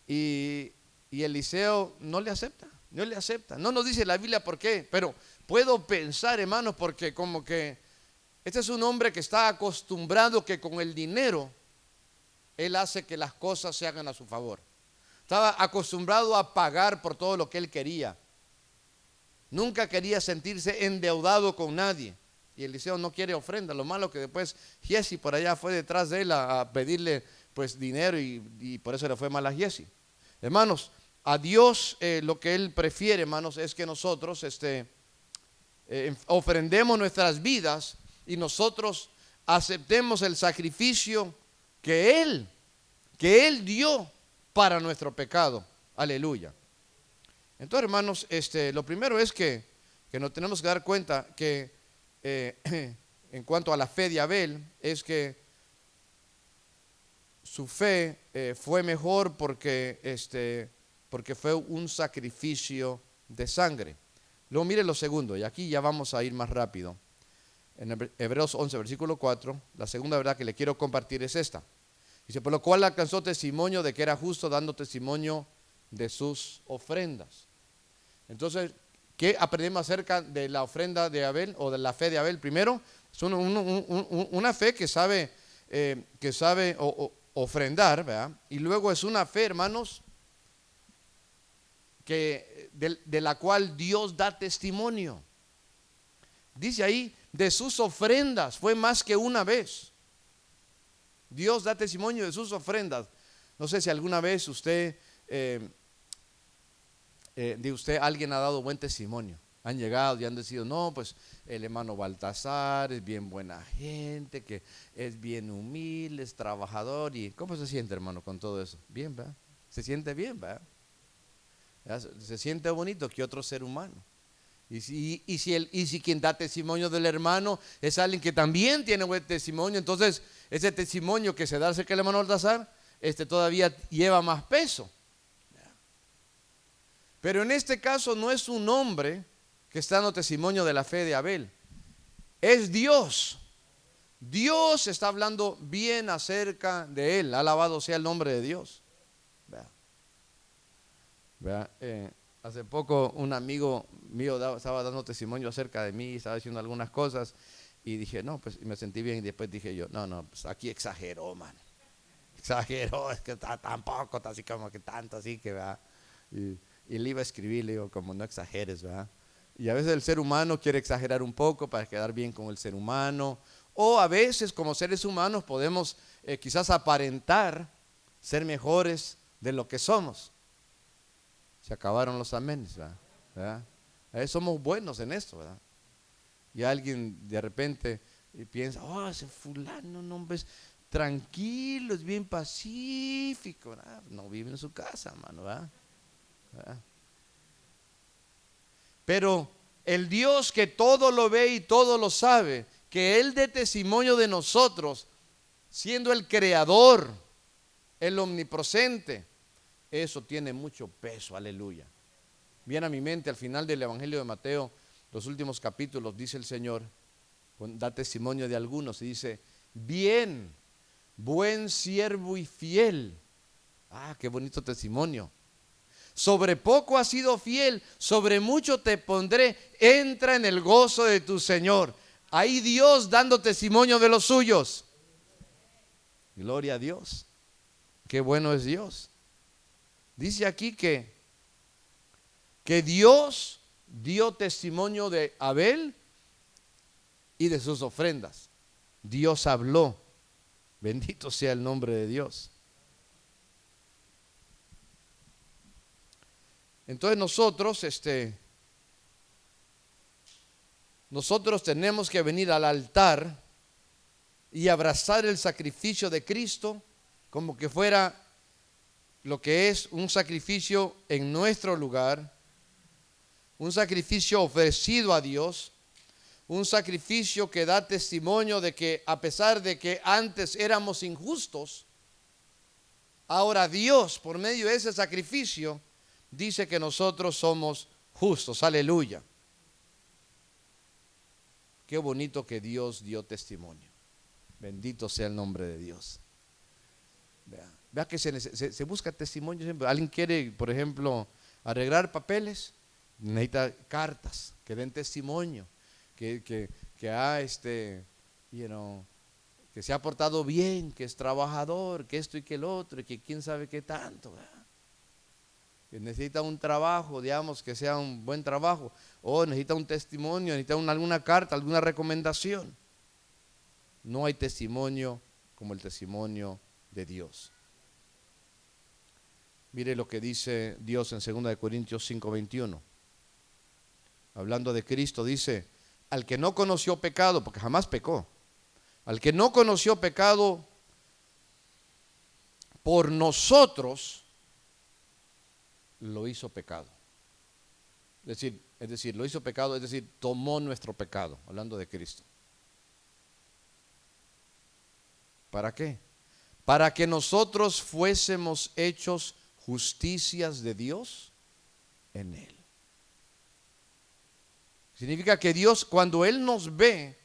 Y Eliseo no le acepta. No le acepta. No nos dice la Biblia por qué, pero puedo pensar, hermanos, porque como que este es un hombre que está acostumbrado que con el dinero él hace que las cosas se hagan a su favor. Estaba acostumbrado a pagar por todo lo que él quería. Nunca quería sentirse endeudado con nadie. Y Eliseo no quiere ofrenda. Lo malo que después Giesi por allá fue detrás de él a pedirle pues dinero y por eso le fue mal a Giesi. Hermanos, a Dios lo que Él prefiere, hermanos, es que nosotros ofrendemos nuestras vidas y nosotros aceptemos el sacrificio que Él dio para nuestro pecado. Aleluya. Entonces, hermanos, lo primero es que nos tenemos que dar cuenta que en cuanto a la fe de Abel, es que su fe fue mejor porque fue un sacrificio de sangre. Luego mire lo segundo, y aquí ya vamos a ir más rápido. En Hebreos 11, versículo 4, la segunda verdad que le quiero compartir es esta. Dice, por lo cual alcanzó testimonio de que era justo, dando testimonio de sus ofrendas. Entonces, ¿qué aprendemos acerca de la ofrenda de Abel o de la fe de Abel? Primero, es una fe que sabe ofrendar, ¿verdad? Y luego es una fe, hermanos, de la cual Dios da testimonio. Dice ahí, de sus ofrendas, fue más que una vez. Dios da testimonio de sus ofrendas. No sé si alguna vez alguien ha dado buen testimonio. Han llegado y han decidido, no, pues el hermano Baltasar es bien buena gente, que es bien humilde, es trabajador. ¿Y cómo se siente, hermano, con todo eso? Bien, ¿verdad? Se siente bien, ¿verdad? Se siente bonito que otro ser humano. Y si quien da testimonio del hermano es alguien que también tiene buen testimonio, entonces ese testimonio que se da acerca del hermano Baltasar, todavía lleva más peso. Pero en este caso no es un hombre que está dando testimonio de la fe de Abel, es Dios. Dios está hablando bien acerca de él. Alabado sea el nombre de Dios. Hace poco un amigo mío estaba dando testimonio acerca de mí, estaba diciendo algunas cosas y dije, no, pues me sentí bien y después dije yo, no, pues aquí exageró, man. Exageró, es que tampoco, está así como que tanto, así que, ¿verdad? Y le iba a escribir, le digo, como no exageres, ¿verdad? Y a veces el ser humano quiere exagerar un poco para quedar bien con el ser humano, o a veces como seres humanos podemos quizás aparentar ser mejores de lo que somos. Se acabaron los amenes, ¿verdad? Somos buenos en esto, ¿verdad? Y alguien de repente piensa, oh, ese fulano, no, es tranquilo, es bien pacífico, ¿verdad? No vive en su casa, hermano, ¿verdad? Pero el Dios que todo lo ve y todo lo sabe, que Él dé testimonio de nosotros, siendo el creador, el omnipresente, eso tiene mucho peso, aleluya. Viene a mi mente al final del Evangelio de Mateo, los últimos capítulos, dice el Señor, da testimonio de algunos y dice, bien, buen siervo y fiel. Ah, qué bonito testimonio. Sobre poco has sido fiel, sobre mucho te pondré, entra en el gozo de tu Señor. Ahí Dios dando testimonio de los suyos. Gloria a Dios. Qué bueno es Dios. Dice aquí que Dios dio testimonio de Abel y de sus ofrendas. Dios habló. Bendito sea el nombre de Dios. Entonces nosotros tenemos que venir al altar y abrazar el sacrificio de Cristo como que fuera lo que es un sacrificio en nuestro lugar, un sacrificio ofrecido a Dios, un sacrificio que da testimonio de que a pesar de que antes éramos injustos, ahora Dios por medio de ese sacrificio dice que nosotros somos justos. Aleluya. Qué bonito que Dios dio testimonio. Bendito sea el nombre de Dios. Vea que se busca testimonio siempre. Alguien quiere, por ejemplo, arreglar papeles, necesita cartas que den testimonio, que ha que se ha portado bien, que es trabajador, que esto y que el otro, y que quién sabe qué tanto, ¿verdad? Que necesita un trabajo, digamos, que sea un buen trabajo, o necesita un testimonio, necesita alguna carta, alguna recomendación. No hay testimonio como el testimonio de Dios. Mire lo que dice Dios en 2 Corintios 5:21. Hablando de Cristo, dice: al que no conoció pecado, porque jamás pecó, al que no conoció pecado, por nosotros lo hizo pecado. Es decir, lo hizo pecado, es decir, tomó nuestro pecado, hablando de Cristo. ¿Para qué? Para que nosotros fuésemos hechos justicias de Dios en Él. Significa que Dios, cuando Él nos ve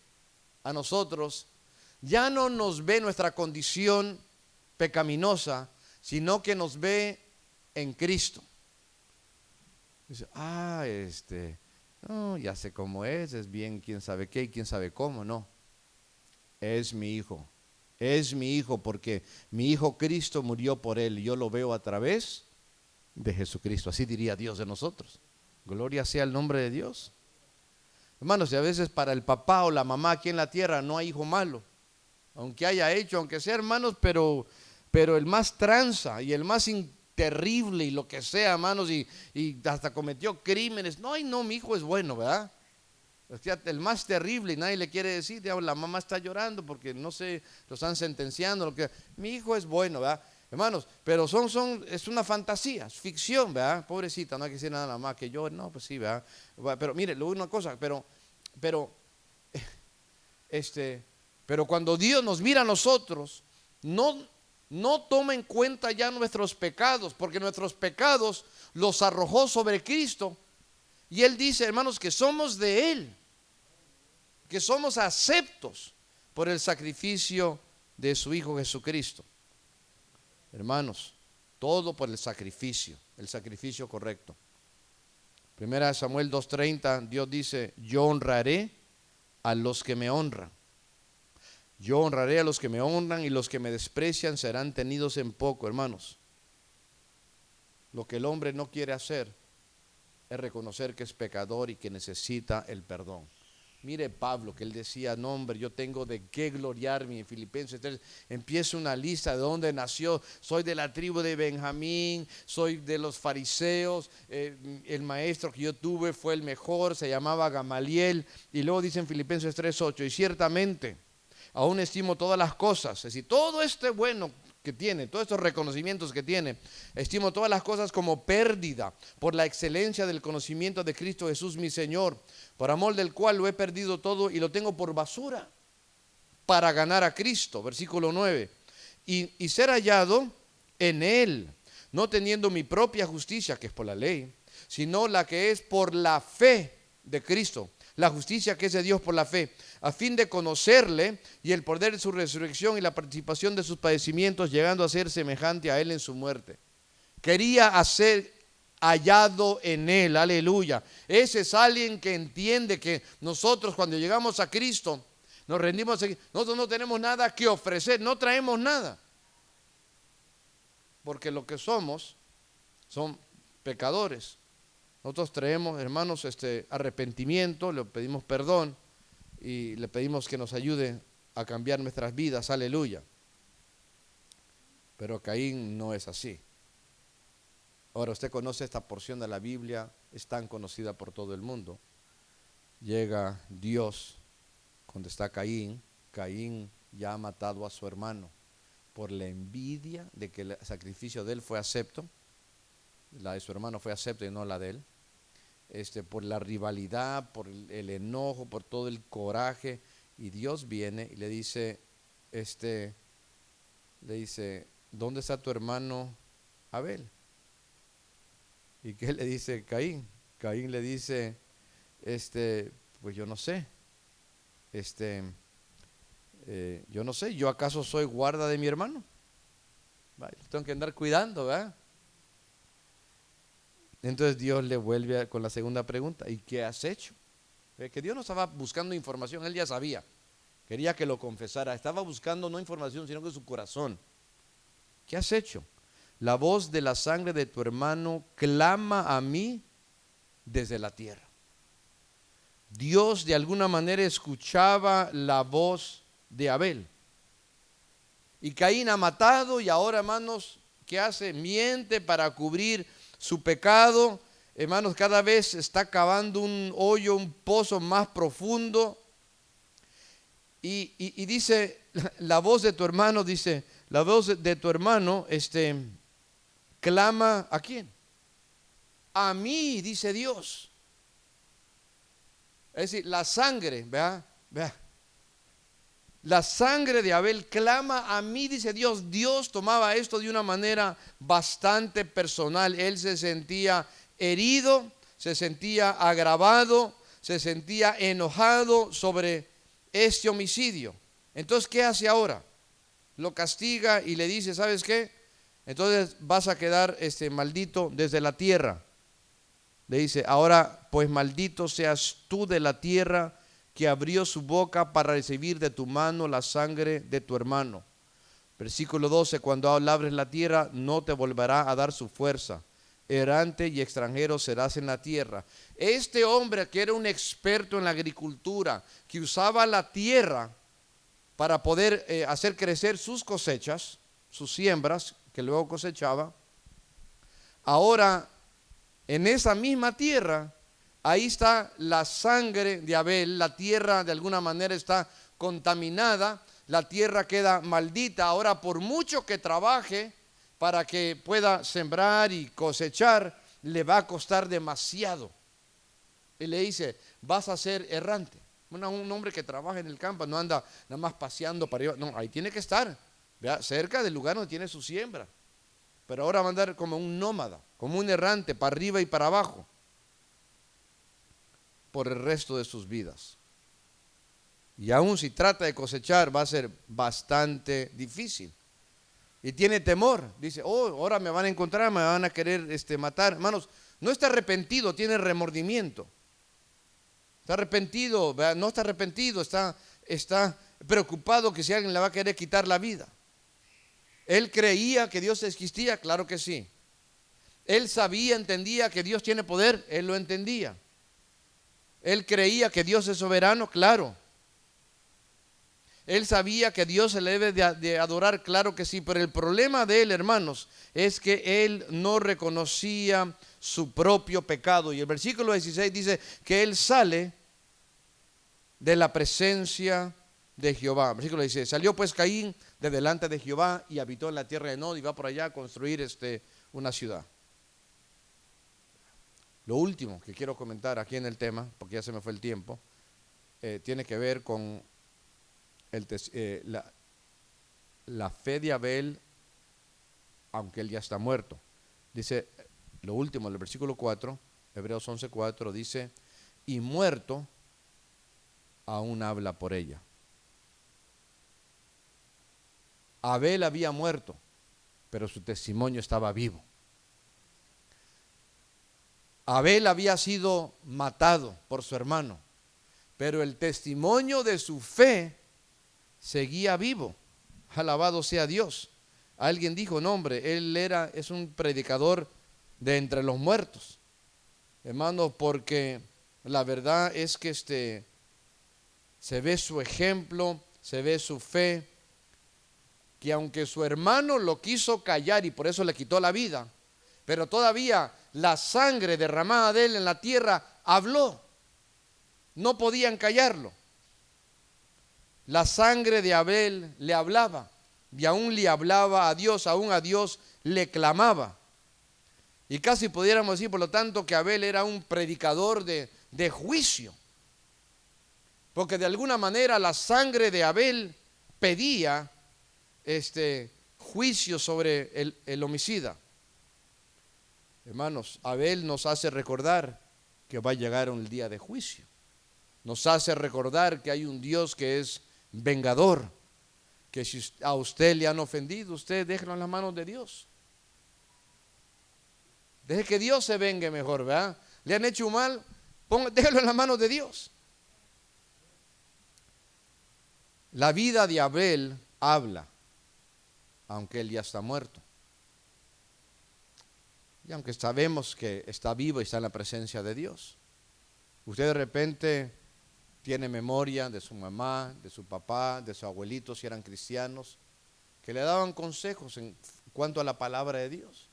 a nosotros, ya no nos ve nuestra condición pecaminosa, sino que nos ve en Cristo. Dice: no, ya sé cómo es bien quién sabe qué y quién sabe cómo. No, es mi hijo. Es mi hijo porque mi hijo Cristo murió por él y yo lo veo a través de Jesucristo. Así diría Dios de nosotros. Gloria sea el nombre de Dios. Hermanos, y a veces para el papá o la mamá aquí en la tierra no hay hijo malo, aunque haya hecho, aunque sea, hermanos, pero el más tranza y el más terrible y lo que sea, hermanos, y hasta cometió crímenes. No, mi hijo es bueno, ¿verdad? El más terrible y nadie le quiere decir, digamos, la mamá está llorando porque no sé, lo están sentenciando, mi hijo es bueno, ¿verdad? Hermanos, pero es una fantasía, es ficción, ¿verdad? Pobrecita, no hay que decir nada más que yo, no, pues sí, ¿verdad? Pero mire, una cosa, pero cuando Dios nos mira a nosotros, no toma en cuenta ya nuestros pecados, porque nuestros pecados los arrojó sobre Cristo. Y Él dice, hermanos, que somos de Él, que somos aceptos por el sacrificio de su Hijo Jesucristo. Hermanos, todo por el sacrificio correcto. 1 Samuel 2:30, Dios dice: yo honraré a los que me honran. Yo honraré a los que me honran y los que me desprecian serán tenidos en poco. Hermanos, lo que el hombre no quiere hacer es reconocer que es pecador y que necesita el perdón. Mire Pablo, que él decía: no, hombre, yo tengo de qué gloriarme. En Filipenses 3 empieza una lista de dónde nació. Soy de la tribu de Benjamín, soy de los fariseos, el maestro que yo tuve fue el mejor, se llamaba Gamaliel. Y luego dice en Filipenses 3:8: y ciertamente aún estimo todas las cosas, es decir, todo este bueno que tiene, todos estos reconocimientos que tiene, estimo todas las cosas como pérdida por la excelencia del conocimiento de Cristo Jesús mi Señor, por amor del cual lo he perdido todo y lo tengo por basura para ganar a Cristo. Versículo 9: y ser hallado en Él, no teniendo mi propia justicia, que es por la ley, sino la que es por la fe de Cristo, la justicia que es de Dios por la fe, a fin de conocerle y el poder de su resurrección y la participación de sus padecimientos, llegando a ser semejante a Él en su muerte. Quería ser hallado en Él, aleluya. Ese es alguien que entiende que nosotros cuando llegamos a Cristo, nos rendimos a Cristo, nosotros no tenemos nada que ofrecer, no traemos nada, porque lo que somos son pecadores. Nosotros traemos, hermanos, arrepentimiento, le pedimos perdón y le pedimos que nos ayude a cambiar nuestras vidas, aleluya. Pero Caín no es así. Ahora, usted conoce esta porción de la Biblia, es tan conocida por todo el mundo. Llega Dios, cuando está Caín ya ha matado a su hermano por la envidia de que el sacrificio de él fue acepto, la de su hermano fue acepto y no la de él. Por la rivalidad, por el enojo, por todo el coraje, y Dios viene y le dice, ¿dónde está tu hermano Abel? ¿Y qué le dice Caín? Caín le dice, pues yo no sé, yo no sé, ¿yo acaso soy guarda de mi hermano? Vale, tengo que andar cuidando, ¿verdad? Entonces Dios le vuelve con la segunda pregunta, ¿y qué has hecho? Que Dios no estaba buscando información, Él ya sabía, quería que lo confesara, estaba buscando no información, sino que su corazón. ¿Qué has hecho? La voz de la sangre de tu hermano clama a mí desde la tierra. Dios de alguna manera escuchaba la voz de Abel. Y Caín ha matado y ahora, hermanos, ¿qué hace? Miente para cubrir su pecado. Hermanos, cada vez está cavando un hoyo, un pozo más profundo. Y dice, la voz de tu hermano, dice, la voz de tu hermano, clama ¿a quién? A mí, dice Dios. Es decir, la sangre, vea. La sangre de Abel clama a mí, dice Dios. Dios tomaba esto de una manera bastante personal. Él se sentía herido, se sentía agravado, se sentía enojado sobre este homicidio. Entonces, ¿qué hace ahora? Lo castiga y le dice, ¿sabes qué? Entonces vas a quedar maldito desde la tierra. Le dice, ahora pues maldito seas tú de la tierra, que abrió su boca para recibir de tu mano la sangre de tu hermano. Versículo 12, cuando labres la tierra, no te volverá a dar su fuerza. Errante y extranjero serás en la tierra. Este hombre, que era un experto en la agricultura, que usaba la tierra para poder hacer crecer sus cosechas, sus siembras, que luego cosechaba, ahora en esa misma tierra, ahí está la sangre de Abel. La tierra de alguna manera está contaminada, la tierra queda maldita. Ahora, por mucho que trabaje para que pueda sembrar y cosechar, le va a costar demasiado. Y le dice, vas a ser errante. Bueno, un hombre que trabaja en el campo no anda nada más paseando para arriba, no, ahí tiene que estar, vea, cerca del lugar donde tiene su siembra. Pero ahora va a andar como un nómada, como un errante, para arriba y para abajo, por el resto de sus vidas. Y aún si trata de cosechar, va a ser bastante difícil. Y tiene temor, dice, oh, ahora me van a encontrar, me van a querer matar. Hermanos, no está arrepentido, tiene remordimiento. Está arrepentido, no está arrepentido, está preocupado que si alguien le va a querer quitar la vida. Él creía que Dios existía, claro que sí. Él sabía, entendía que Dios tiene poder, él lo entendía. Él creía que Dios es soberano, claro. Él sabía que Dios se le debe de adorar, claro que sí. Pero el problema de él, hermanos, es que él no reconocía su propio pecado. Y el versículo 16 dice que él sale de la presencia de Jehová. Versículo 16, salió pues Caín de delante de Jehová y habitó en la tierra de Nod y va por allá a construir una ciudad. Lo último que quiero comentar aquí en el tema, porque ya se me fue el tiempo, tiene que ver con la fe de Abel, aunque él ya está muerto. Dice, lo último, el versículo 4, Hebreos 11:4, dice, y muerto aún habla por ella. Abel había muerto, pero su testimonio estaba vivo. Abel había sido matado por su hermano, pero el testimonio de su fe seguía vivo. Alabado sea Dios. Alguien dijo, no hombre, él es un predicador de entre los muertos. Hermano, porque la verdad es que se ve su ejemplo, se ve su fe, que aunque su hermano lo quiso callar y por eso le quitó la vida, pero todavía la sangre derramada de él en la tierra habló. No podían callarlo. La sangre de Abel le hablaba y aún le hablaba a Dios, aún a Dios le clamaba. Y casi pudiéramos decir, por lo tanto, que Abel era un predicador de juicio, porque de alguna manera la sangre de Abel pedía juicio sobre el homicida. Hermanos, Abel nos hace recordar que va a llegar un día de juicio. Nos hace recordar que hay un Dios que es vengador, que si a usted le han ofendido, usted déjelo en las manos de Dios. Deje que Dios se vengue mejor, ¿verdad? Le han hecho un mal, déjalo en las manos de Dios. La vida de Abel habla, aunque él ya está muerto. Y aunque sabemos que está vivo y está en la presencia de Dios. Usted de repente tiene memoria de su mamá, de su papá, de su abuelito, si eran cristianos, que le daban consejos en cuanto a la palabra de Dios.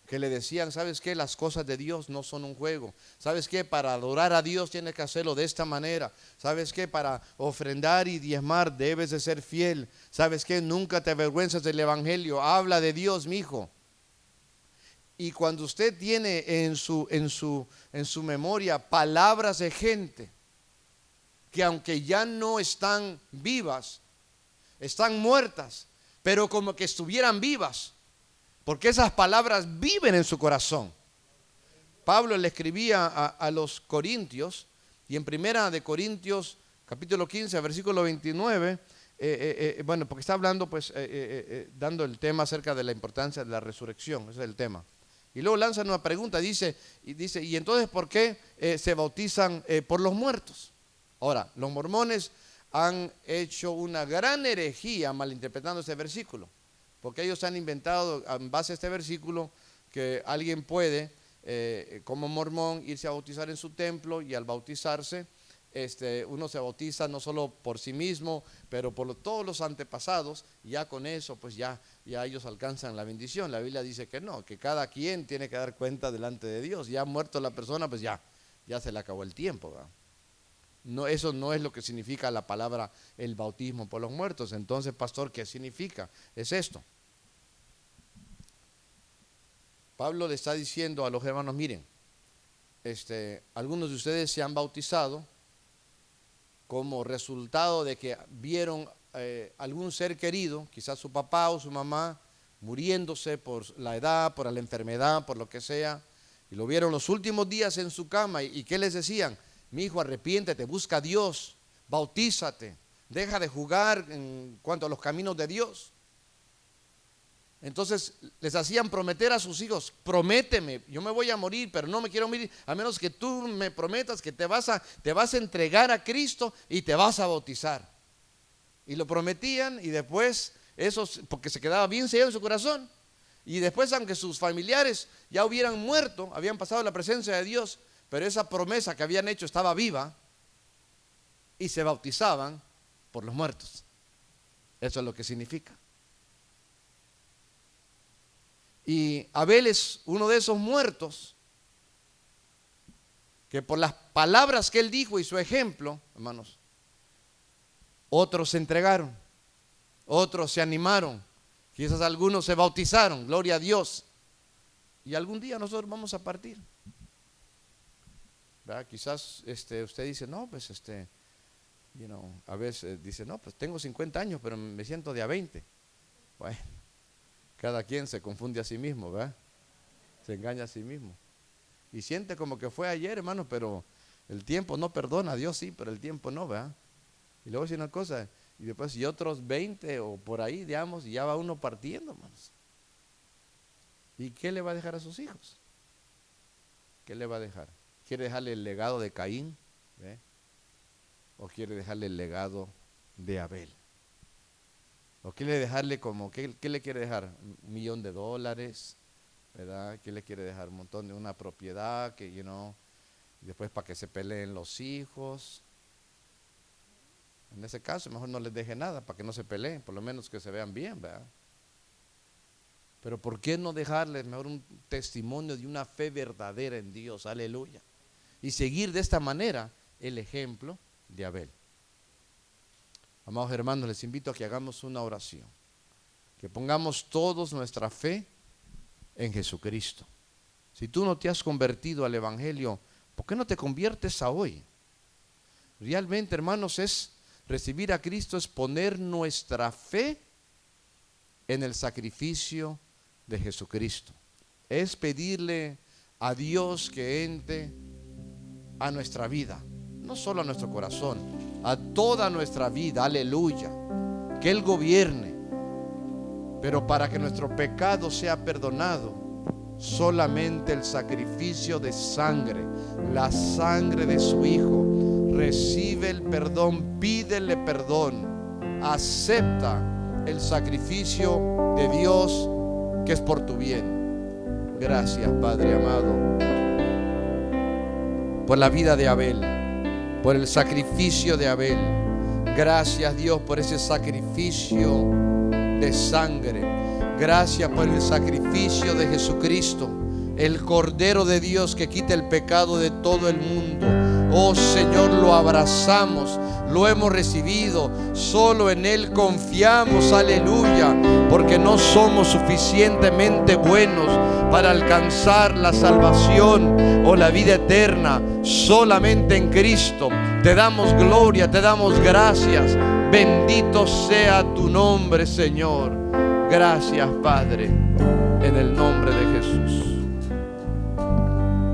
Que le decían, ¿sabes qué? Las cosas de Dios no son un juego. ¿Sabes qué? Para adorar a Dios tienes que hacerlo de esta manera. ¿Sabes qué? Para ofrendar y diezmar debes de ser fiel. ¿Sabes qué? Nunca te avergüenzas del evangelio. Habla de Dios, mi hijo. Y cuando usted tiene en su memoria palabras de gente que aunque ya no están vivas, están muertas, pero como que estuvieran vivas, porque esas palabras viven en su corazón. Pablo le escribía a los corintios, y en primera de Corintios capítulo 15 versículo 29, bueno, porque está hablando pues dando el tema acerca de la importancia de la resurrección. Ese es el tema. Y luego lanzan una pregunta, dice, ¿y entonces por qué se bautizan por los muertos? Ahora, los mormones han hecho una gran herejía malinterpretando este versículo, porque ellos han inventado en base a este versículo que alguien puede, como mormón, irse a bautizar en su templo, y al bautizarse, uno se bautiza no solo por sí mismo, pero por todos los antepasados, y ya con eso pues ya ellos alcanzan la bendición. La Biblia dice que no, que cada quien tiene que dar cuenta delante de Dios. Ya muerto la persona, pues ya se le acabó el tiempo, ¿verdad? No, eso no es lo que significa la palabra el bautismo por los muertos. Entonces, pastor, ¿qué significa? Es esto. Pablo le está diciendo a los hermanos, miren, algunos de ustedes se han bautizado como resultado de que vieron algún ser querido, quizás su papá o su mamá, muriéndose por la edad, por la enfermedad, por lo que sea, y lo vieron los últimos días en su cama. ¿Y qué les decían? Mi hijo, arrepiéntete, busca a Dios, bautízate, deja de jugar en cuanto a los caminos de Dios. Entonces les hacían prometer a sus hijos, prométeme, yo me voy a morir, pero no me quiero morir, a menos que tú me prometas que te vas a entregar a Cristo y te vas a bautizar. Y lo prometían, y después, eso, porque se quedaba bien sellado en su corazón, y después, aunque sus familiares ya hubieran muerto, habían pasado la presencia de Dios, pero esa promesa que habían hecho estaba viva, y se bautizaban por los muertos. Eso es lo que significa. Y Abel es uno de esos muertos que por las palabras que él dijo y su ejemplo, hermanos, otros se entregaron, otros se animaron, quizás algunos se bautizaron, gloria a Dios. Y algún día nosotros vamos a partir, ¿verdad? Quizás usted dice, no, pues a veces dice, no, pues tengo 50 años, pero me siento de a 20. Bueno, cada quien se confunde a sí mismo, ¿verdad? Se engaña a sí mismo. Y siente como que fue ayer, hermano, pero el tiempo no perdona. Dios sí, pero el tiempo no, ¿verdad? Y luego dice una cosa, y después y otros 20 o por ahí, digamos, y ya va uno partiendo, hermanos. ¿Y qué le va a dejar a sus hijos? ¿Qué le va a dejar? ¿Quiere dejarle el legado de Caín? ¿Ve? ¿O quiere dejarle el legado de Abel? ¿O quiere dejarle como, qué le quiere dejar? $1 millón, ¿verdad? ¿Qué le quiere dejar? Un montón de una propiedad que, y después para que se peleen los hijos. En ese caso, mejor no les deje nada para que no se peleen, por lo menos que se vean bien, ¿verdad? Pero ¿por qué no dejarles mejor un testimonio de una fe verdadera en Dios? Aleluya. Y seguir de esta manera el ejemplo de Abel. Amados hermanos, les invito a que hagamos una oración, que pongamos todos nuestra fe en Jesucristo. Si tú no te has convertido al Evangelio, ¿por qué no te conviertes a hoy? Realmente, hermanos, recibir a Cristo es poner nuestra fe en el sacrificio de Jesucristo. Es pedirle a Dios que entre a nuestra vida, no solo a nuestro corazón, a toda nuestra vida, aleluya, que Él gobierne, pero para que nuestro pecado sea perdonado, solamente el sacrificio de sangre, la sangre de su Hijo. Recibe el perdón, pídele perdón, acepta el sacrificio de Dios que es por tu bien. Gracias, Padre amado, por la vida de Abel, por el sacrificio de Abel. Gracias, Dios, por ese sacrificio de sangre. Gracias por el sacrificio de Jesucristo, el Cordero de Dios que quita el pecado de todo el mundo. Oh Señor, lo abrazamos, lo hemos recibido, solo en Él confiamos, aleluya, porque no somos suficientemente buenos para alcanzar la salvación o la vida eterna. Solamente en Cristo. Te damos gloria, te damos gracias. Bendito sea tu nombre, Señor. Gracias, Padre, en el nombre de Jesús.